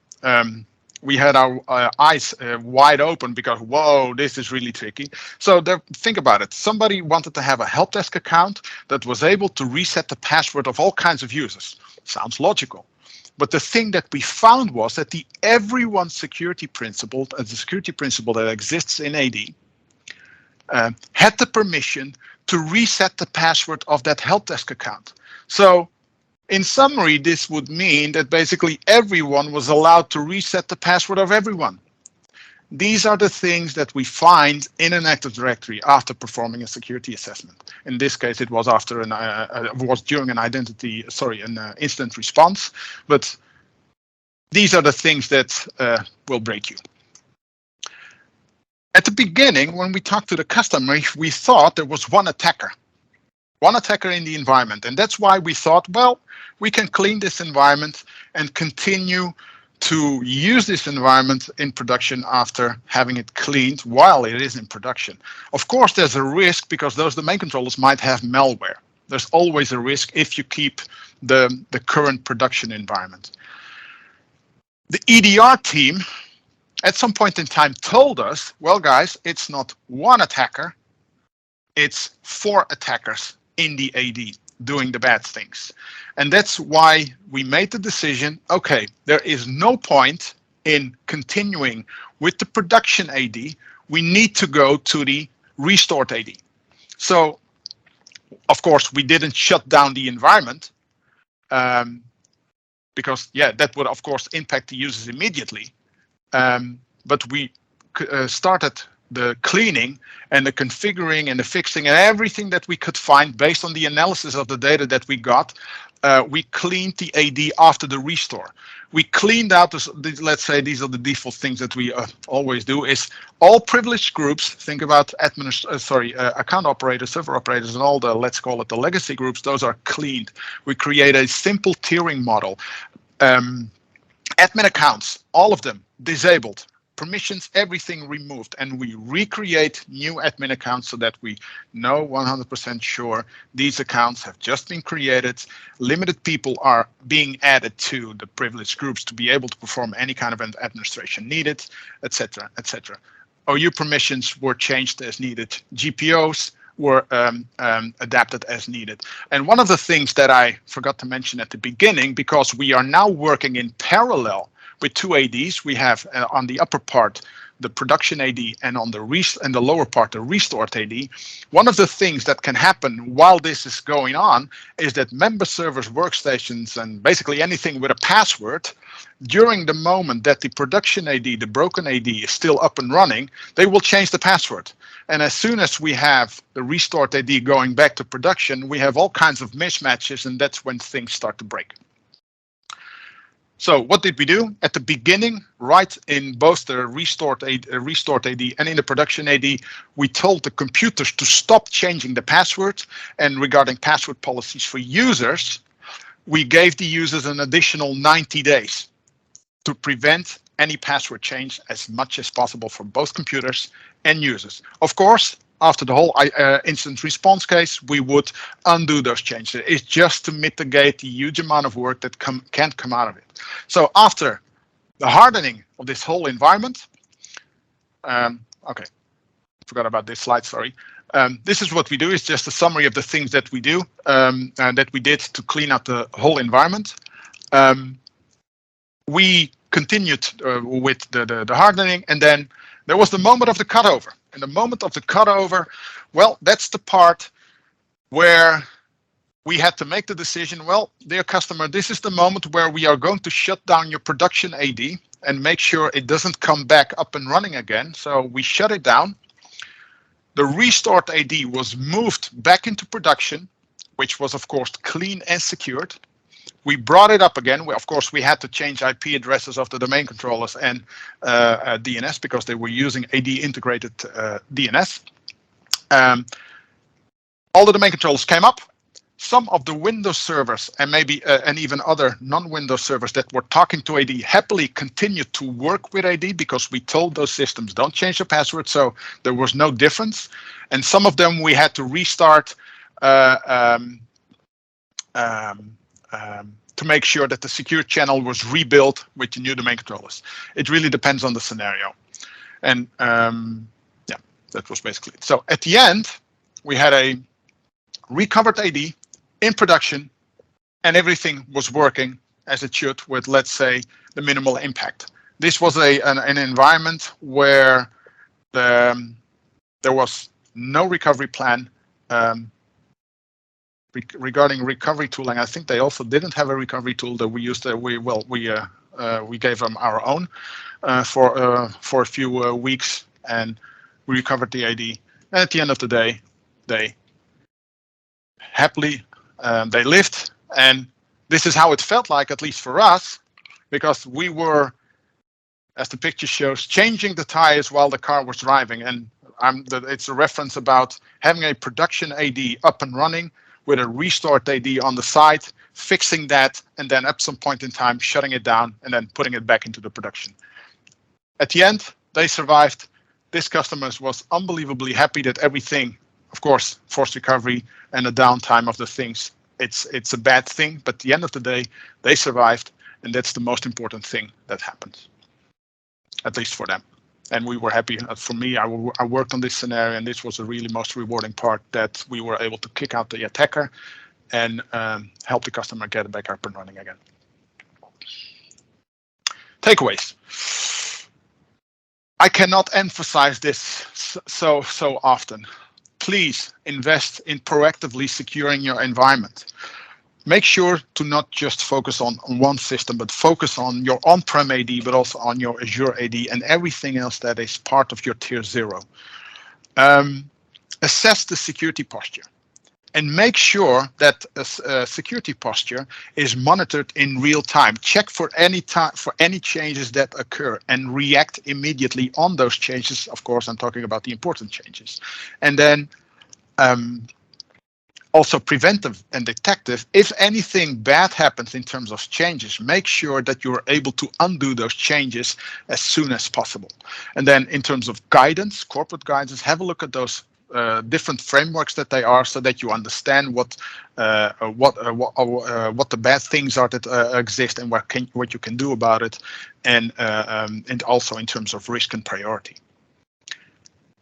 we had our eyes wide open because, whoa, this is really tricky. So think about it. Somebody wanted to have a help desk account that was able to reset the password of all kinds of users. Sounds logical. But the thing that we found was that the everyone security principle, the security principle that exists in AD, had the permission to reset the password of that help desk account. So in summary, this would mean that basically everyone was allowed to reset the password of everyone. These are the things that we find in an Active Directory after performing a security assessment. In this case, it was after during an incident response. But these are the things that will break you. At the beginning, when we talked to the customer, we thought there was one attacker. one attacker in the environment. And that's why we thought, well, we can clean this environment and continue to use this environment in production after having it cleaned while it is in production. Of course, there's a risk because those domain controllers might have malware. There's always a risk if you keep the current production environment. The EDR team at some point in time told us, well, guys, it's not one attacker, it's 4 attackers in the AD doing the bad things. And that's why we made the decision, okay, there is no point in continuing with the production AD. We need to go to the restored AD. So, of course, we didn't shut down the environment because, yeah, that would, of course, impact the users immediately. But we started the cleaning and the configuring and the fixing and everything that we could find based on the analysis of the data that we got. We cleaned the AD after the restore. We cleaned out, let's say these are the default things that we always do, is all privileged groups, think about account operators, server operators, and all the, let's call it the legacy groups, those are cleaned. We create a simple tiering model. Admin accounts, all of them disabled. Permissions, everything removed, and we recreate new admin accounts so that we know 100% sure these accounts have just been created. Limited people are being added to the privileged groups to be able to perform any kind of administration needed, etc., etc. OU permissions were changed as needed. GPOs were adapted as needed. And one of the things that I forgot to mention at the beginning, because we are now working in parallel with 2 ADs, we have on the upper part the production AD and on the lower part the restored AD. One of the things that can happen while this is going on is that member servers, workstations, and basically anything with a password, during the moment that the production AD, the broken AD, is still up and running, they will change the password. And as soon as we have the restored AD going back to production, we have all kinds of mismatches, and that's when things start to break. So what did we do at the beginning, right in both the restored AD and in the production AD, we told the computers to stop changing the password. And regarding password policies for users, we gave the users an additional 90 days to prevent any password change as much as possible for both computers and users. Of course, after the whole incident response case, we would undo those changes. It's just to mitigate the huge amount of work that can come out of it. So after the hardening of this whole environment, okay, forgot about this slide, sorry. This is what we do. It's just a summary of the things that we do and that we did to clean up the whole environment. We continued with the hardening, and then there was the moment of the cutover. And the moment of the cutover, well, that's the part where we had to make the decision, well, dear customer, this is the moment where we are going to shut down your production AD and make sure it doesn't come back up and running again. So we shut it down. The restored AD was moved back into production, which was, of course, clean and secured. We brought it up again. Of course, we had to change IP addresses of the domain controllers and DNS because they were using AD integrated DNS. All the domain controllers came up. Some of the Windows servers and maybe and even other non-Windows servers that were talking to AD happily continued to work with AD because we told those systems don't change the password, so there was no difference. And some of them we had to restart to make sure that the secure channel was rebuilt with the new domain controllers. It really depends on the scenario. And yeah, that was basically it. So at the end, we had a recovered AD in production, and everything was working as it should with, let's say, the minimal impact. This was an environment where there was no recovery plan. Regarding recovery tooling, I think they also didn't have a recovery tool that we used. We gave them our own for a few weeks, and we recovered the AD. And at the end of the day, they happily they lived, and this is how it felt like, at least for us, because we were, as the picture shows, changing the tires while the car was driving. And it's a reference about having a production AD up and running with a restored AD on the side, fixing that, and then at some point in time, shutting it down and then putting it back into the production. At the end, they survived. This customer was unbelievably happy that everything, of course, forced recovery and the downtime of the things, it's a bad thing, but at the end of the day, they survived, and that's the most important thing that happened, at least for them. And we were happy. For me, I worked on this scenario, and this was the really most rewarding part, that we were able to kick out the attacker and help the customer get it back up and running again. Takeaways. I cannot emphasize this so often. Please invest in proactively securing your environment. Make sure to not just focus on one system, but focus on your on-prem AD, but also on your Azure AD and everything else that is part of your tier 0. Assess the security posture and make sure that a security posture is monitored in real time. Check for any changes that occur and react immediately on those changes. Of course, I'm talking about the important changes. And then also preventive and detective. If anything bad happens in terms of changes, make sure that you're able to undo those changes as soon as possible. And then in terms of guidance, corporate guidance, have a look at those different frameworks that they are, so that you understand what the bad things are that exist and what you can do about it, and also in terms of risk and priority.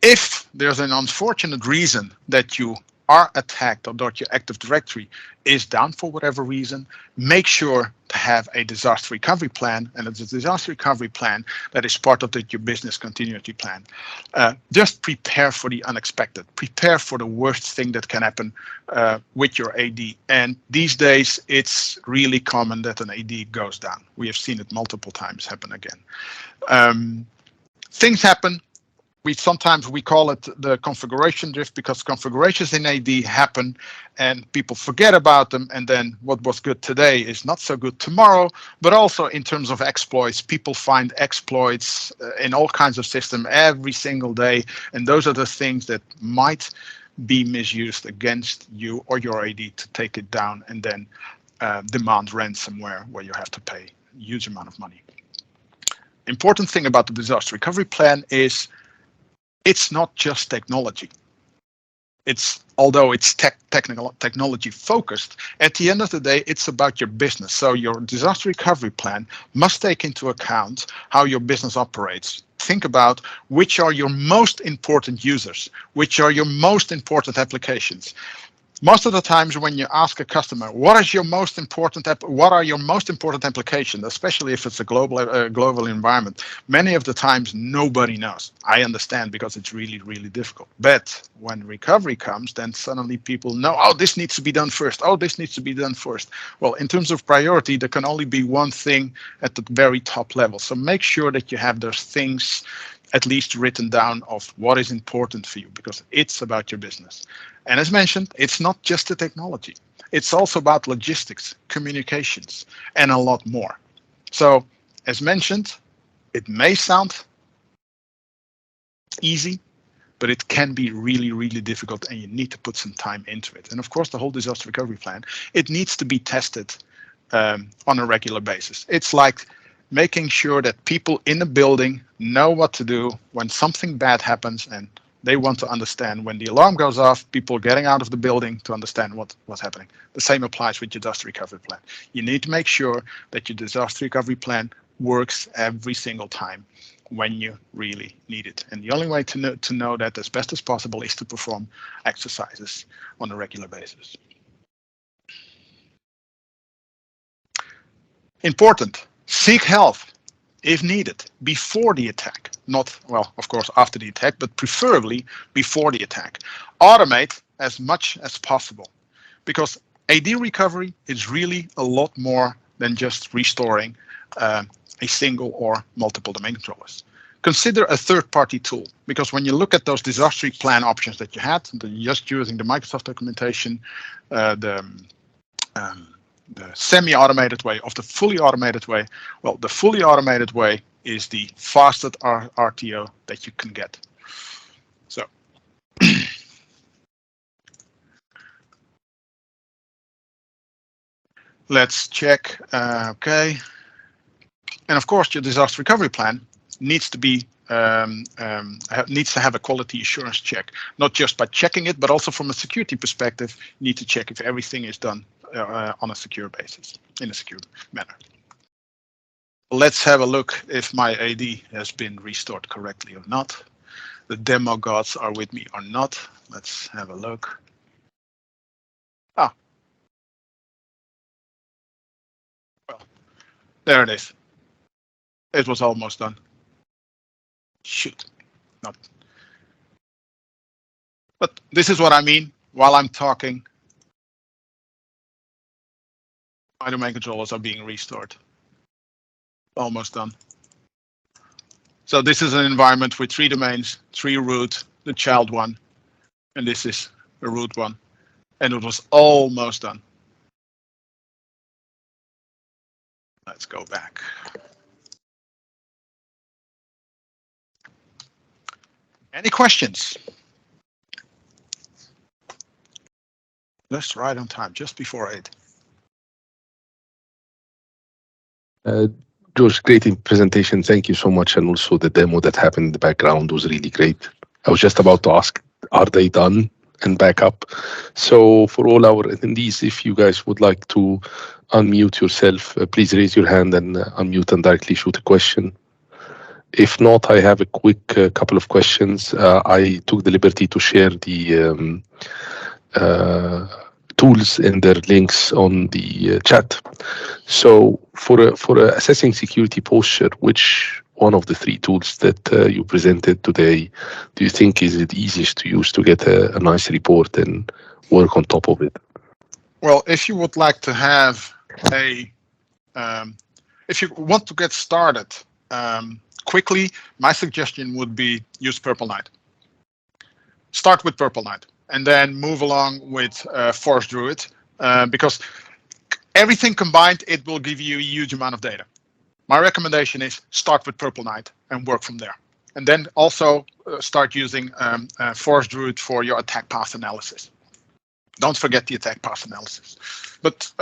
If there's an unfortunate reason that you are attacked or that your Active Directory is down for whatever reason, make sure to have a disaster recovery plan, and it's a disaster recovery plan that is part of your business continuity plan. Just prepare for the unexpected. Prepare for the worst thing that can happen with your AD. And these days, it's really common that an AD goes down. We have seen it multiple times happen again. Things happen. Sometimes we call it the configuration drift, because configurations in AD happen and people forget about them, and then what was good today is not so good tomorrow. But also in terms of exploits, people find exploits in all kinds of systems every single day, and those are the things that might be misused against you or your AD to take it down and then demand ransomware, where you have to pay a huge amount of money. Important thing about the disaster recovery plan is it's not just technology. Although it's technology focused, at the end of the day, it's about your business. So your disaster recovery plan must take into account how your business operates. Think about which are your most important users, which are your most important applications. Most of the times when you ask a customer, what are your most important applications, especially if it's a global environment, many of the times nobody knows. I understand, because it's really, really difficult. But when recovery comes, then suddenly people know, oh, this needs to be done first. Oh, this needs to be done first. Well, in terms of priority, there can only be one thing at the very top level. So make sure that you have those things at least written down of what is important for you, because it's about your business. And as mentioned, it's not just the technology. It's also about logistics, communications, and a lot more. So as mentioned, it may sound easy, but it can be really, really difficult, and you need to put some time into it. And of course, the whole disaster recovery plan, it needs to be tested on a regular basis. It's like making sure that people in the building know what to do when something bad happens, and they want to understand when the alarm goes off, people getting out of the building to understand what's happening. The same applies with your disaster recovery plan. You need to make sure that your disaster recovery plan works every single time when you really need it. And the only way to know that as best as possible is to perform exercises on a regular basis. Important. Seek help if needed before the attack. Not, well, of course, after the attack, but preferably before the attack. Automate as much as possible, because AD recovery is really a lot more than just restoring a single or multiple domain controllers. Consider a third-party tool, because when you look at those disaster plan options that you had, just using the Microsoft documentation, the semi-automated way of the fully automated way, well, the fully automated way is the fastest RTO that you can get. So Let's check. Okay. And of course, your disaster recovery plan needs to be needs to have a quality assurance check, not just by checking it, but also from a security perspective. You need to check if everything is done on a secure basis, in a secure manner. Let's have a look if my AD has been restored correctly or not. The demo gods are with me or not. Let's have a look. Ah. Well, there it is. It was almost done. Shoot, not. But this is what I mean while I'm talking. My domain controllers are being restored. Almost done. So this is an environment with 3 domains, 3 root, the child one, and this is a root one. And it was almost done. Let's go back. Any questions? Just right on time, just before 8. George, great presentation. Thank you so much. And also the demo that happened in the background was really great. I was just about to ask, are they done and back up? So for all our attendees, if you guys would like to unmute yourself, please raise your hand and unmute and directly shoot a question. If not, I have a quick couple of questions. I took the liberty to share the tools and their links on the chat. So for assessing security posture, which one of the 3 tools that you presented today do you think is it easiest to use to get a nice report and work on top of it? Well, if you would like to have a, if you want to get started quickly, my suggestion would be use Purple Knight. Start with Purple Knight and then move along with Force Druid because everything combined, it will give you a huge amount of data. My recommendation is start with Purple Knight and work from there. And then also start using Force Druid for your attack path analysis. Don't forget the attack path analysis. But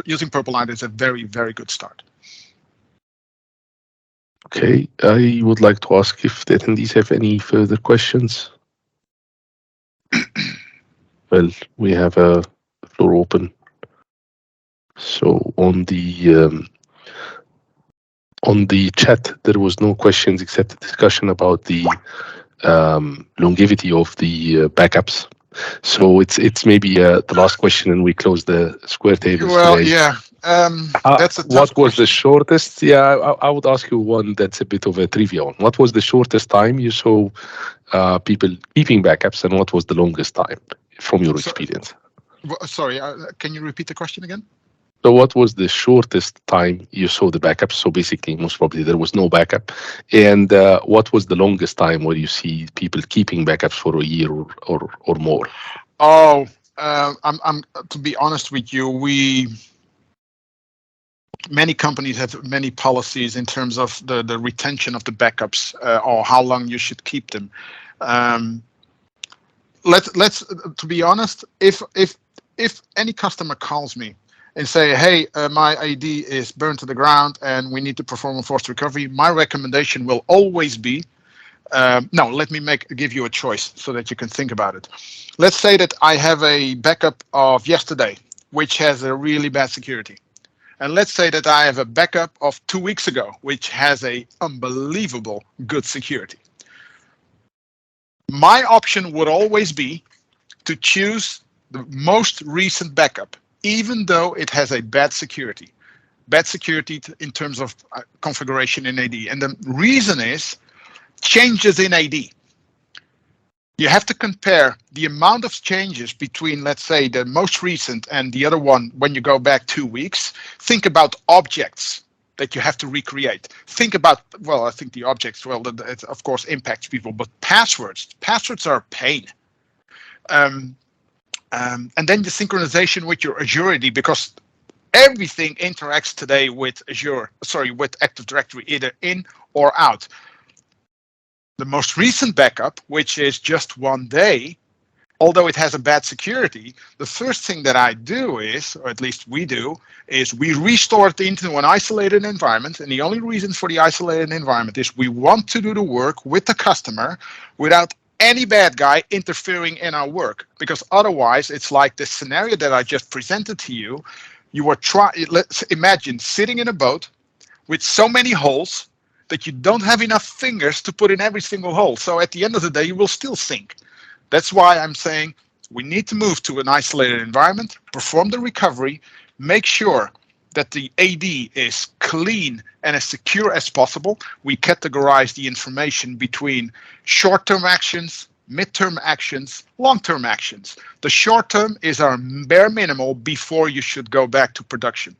using Purple Knight is a very, very good start. Okay, I would like to ask if the attendees have any further questions. Well, we have a floor open. So on the chat, there was no questions except a discussion about the longevity of the backups. So it's maybe the last question, and we close the square tables well, today. Yeah, that's a tough What was question. the shortest? Yeah, I would ask you one that's a bit of a trivia one. What was the shortest time you saw people keeping backups, and what was the longest time from your experience? Sorry, can you repeat the question again? So what was the shortest time you saw the backup? So basically, most probably there was no backup. And what was the longest time where you see people keeping backups for a year or more? Oh, I'm to be honest with you, many companies have many policies in terms of the retention of the backups or how long you should keep them. Let's to be honest, if any customer calls me and say, hey, my AD is burned to the ground and we need to perform a forced recovery, my recommendation will always be, no, let me give you a choice so that you can think about it. Let's say that I have a backup of yesterday, which has a really bad security. And let's say that I have a backup of 2 weeks ago, which has a unbelievable good security. My option would always be to choose the most recent backup, even though it has a bad security in terms of configuration in AD. And the reason is changes in AD. You have to compare the amount of changes between, let's say, the most recent and the other one when you go back 2 weeks. Think about objects that you have to recreate. Think about, well, I think the objects, well, it of course impacts people, but passwords are a pain. And then the synchronization with your Azure AD, because everything interacts today with with Active Directory, either in or out. The most recent backup, which is just 1 day, although it has a bad security, the first thing that I do is, or at least we do, is we restore it into an isolated environment. And the only reason for the isolated environment is we want to do the work with the customer without any bad guy interfering in our work. Because otherwise, it's like the scenario that I just presented to you. You are let's imagine sitting in a boat with so many holes that you don't have enough fingers to put in every single hole. So at the end of the day, you will still sink. That's why I'm saying we need to move to an isolated environment, perform the recovery, make sure that the AD is clean and as secure as possible. We categorize the information between short-term actions, mid-term actions, long-term actions. The short-term is our bare minimal before you should go back to production.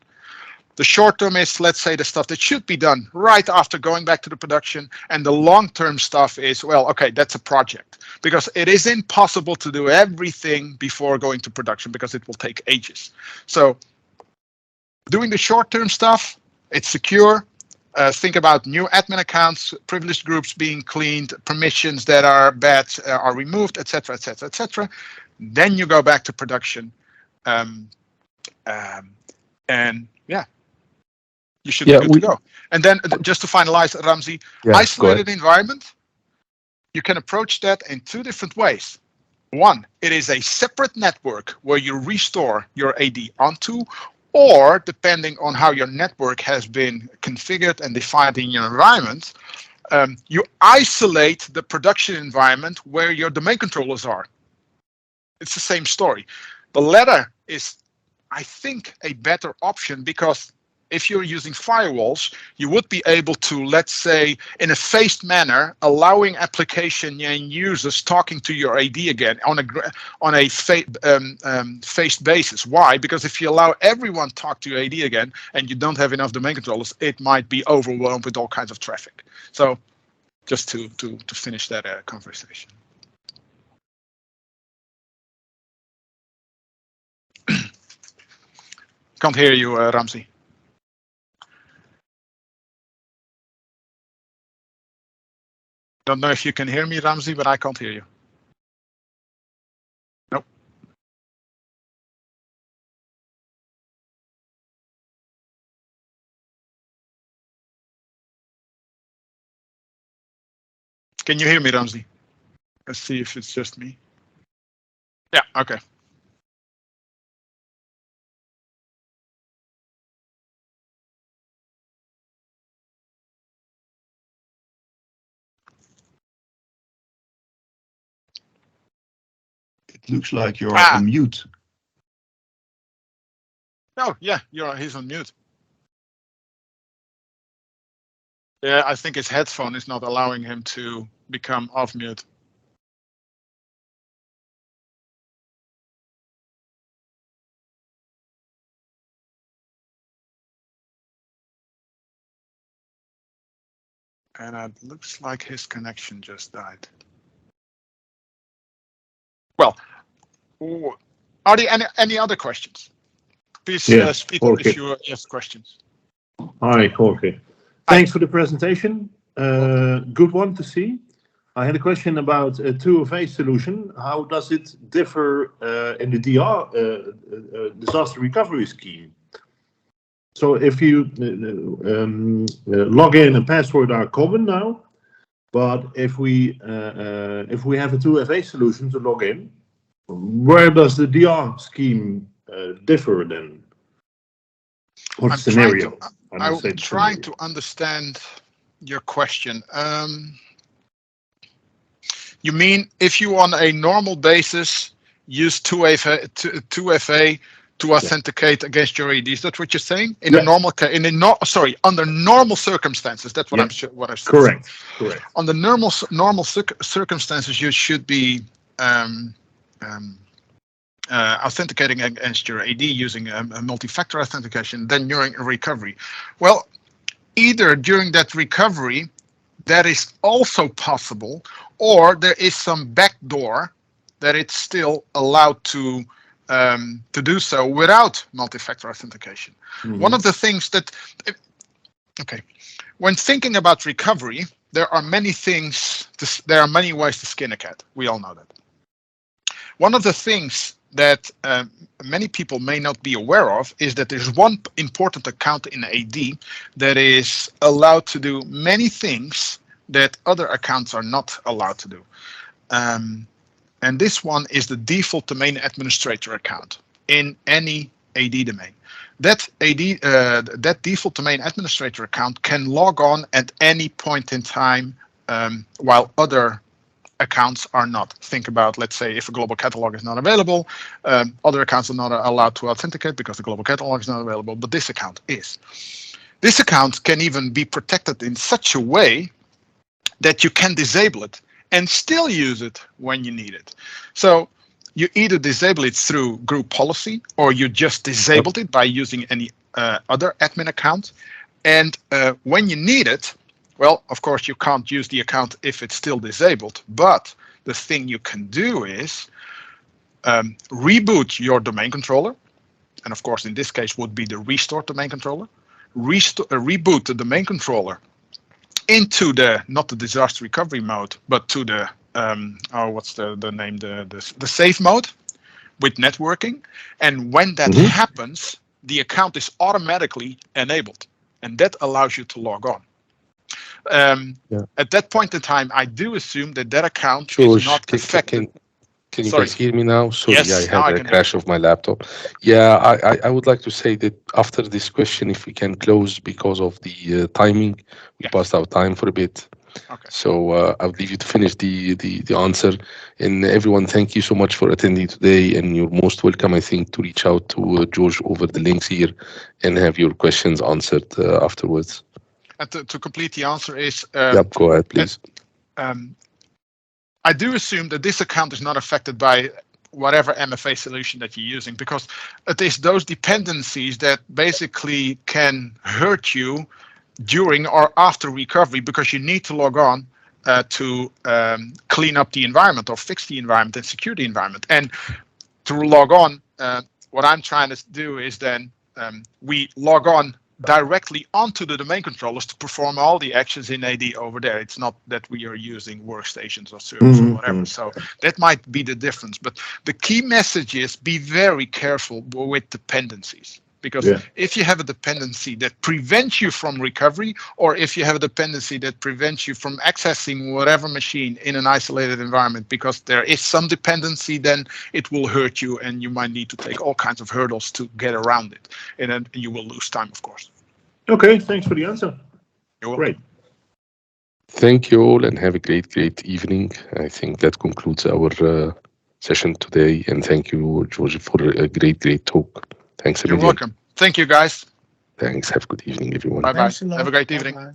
The short-term is, let's say, the stuff that should be done right after going back to the production, and the long-term stuff is, well, okay, that's a project, because it is impossible to do everything before going to production because it will take ages. So doing the short-term stuff, it's secure. Think about new admin accounts, privileged groups being cleaned, permissions that are bad are removed, etc., etc., etc. Then you go back to production, and yeah, you should be good to go. And then just to finalize, Ramzi, isolated environment, you can approach that in two different ways. One, it is a separate network where you restore your AD onto, or depending on how your network has been configured and defined in your environment, you isolate the production environment where your domain controllers are. It's the same story. The latter is, I think, a better option, because if you're using firewalls, you would be able to, let's say, in a phased manner, allowing application and users talking to your AD again on a phased basis. Why? Because if you allow everyone talk to your AD again and you don't have enough domain controllers, it might be overwhelmed with all kinds of traffic. So just to finish that conversation. Can't hear you, Ramzi. Don't know if you can hear me, Ramzi, but I can't hear you. Nope. Can you hear me, Ramzi? Let's see if it's just me. Yeah, okay. It looks like you're on mute. Oh, yeah, he's on mute. Yeah, I think his headphone is not allowing him to become off mute. And it looks like his connection just died. Well, are there any other questions? Please speak up if you have questions. Hi, Jorge. Thanks for the presentation. Good one to see. I had a question about a 2FA solution. How does it differ in the DR disaster recovery scheme? So if you log in and password are common now, but if we have a 2FA solution to log in, where does the DR scheme differ then? Or scenario? I'm trying to understand your question. You mean if you on a normal basis use 2FA to authenticate against your AD? Is that what you're saying? In a normal case, under normal circumstances. That's what I'm saying. Correct. Under normal circumstances, you should be authenticating against your AD using a multi-factor authentication. Then during a recovery, well, either during that recovery, that is also possible, or there is some backdoor that it's still allowed to do so without multi-factor authentication. Mm-hmm. One of the things that, when thinking about recovery, there are many ways to skin a cat. We all know that. One of the things that many people may not be aware of is that there's one important account in AD that is allowed to do many things that other accounts are not allowed to do. And this one is the default domain administrator account in any AD domain. That default domain administrator account can log on at any point in time while other accounts are not. Think about, let's say, if a global catalog is not available, other accounts are not allowed to authenticate because the global catalog is not available, but this account is. This account can even be protected in such a way that you can disable it and still use it when you need it. So you either disable it through group policy, or you just disabled it by using any other admin account. And when you need it, well, of course, you can't use the account if it's still disabled, but the thing you can do is reboot your domain controller. And of course, in this case would be the restore domain controller. Reboot the domain controller into the, not the disaster recovery mode, but to the, what's the name, the safe mode with networking. And when that happens, the account is automatically enabled, and that allows you to log on. At that point in time, I do assume that that account is not affected. Can you guys hear me now? Sorry, yes, I had a crash of my laptop. Yeah, I would like to say that after this question, if we can close because of the timing, we passed our time for a bit. Okay. So I'll leave you to finish the answer. And everyone, thank you so much for attending today. And you're most welcome, I think, to reach out to George over the links here and have your questions answered afterwards. And to complete the answer is... yep, go ahead, please. I do assume that this account is not affected by whatever MFA solution that you're using, because it is those dependencies that basically can hurt you during or after recovery, because you need to log on to clean up the environment or fix the environment and secure the environment. And to log on, what I'm trying to do is then we log on directly onto the domain controllers to perform all the actions in AD over there. It's not that we are using workstations or servers or whatever. So that might be the difference. But the key message is be very careful with dependencies. Because if you have a dependency that prevents you from recovery, or if you have a dependency that prevents you from accessing whatever machine in an isolated environment, because there is some dependency, then it will hurt you and you might need to take all kinds of hurdles to get around it. And then you will lose time, of course. Okay, thanks for the answer. You're welcome. Great. Thank you all and have a great evening. I think that concludes our session today. And thank you, George, for a great talk. Thanks, You're welcome. Thank you, guys. Thanks. Have a good evening, everyone. Bye-bye. Have a great evening. Bye-bye.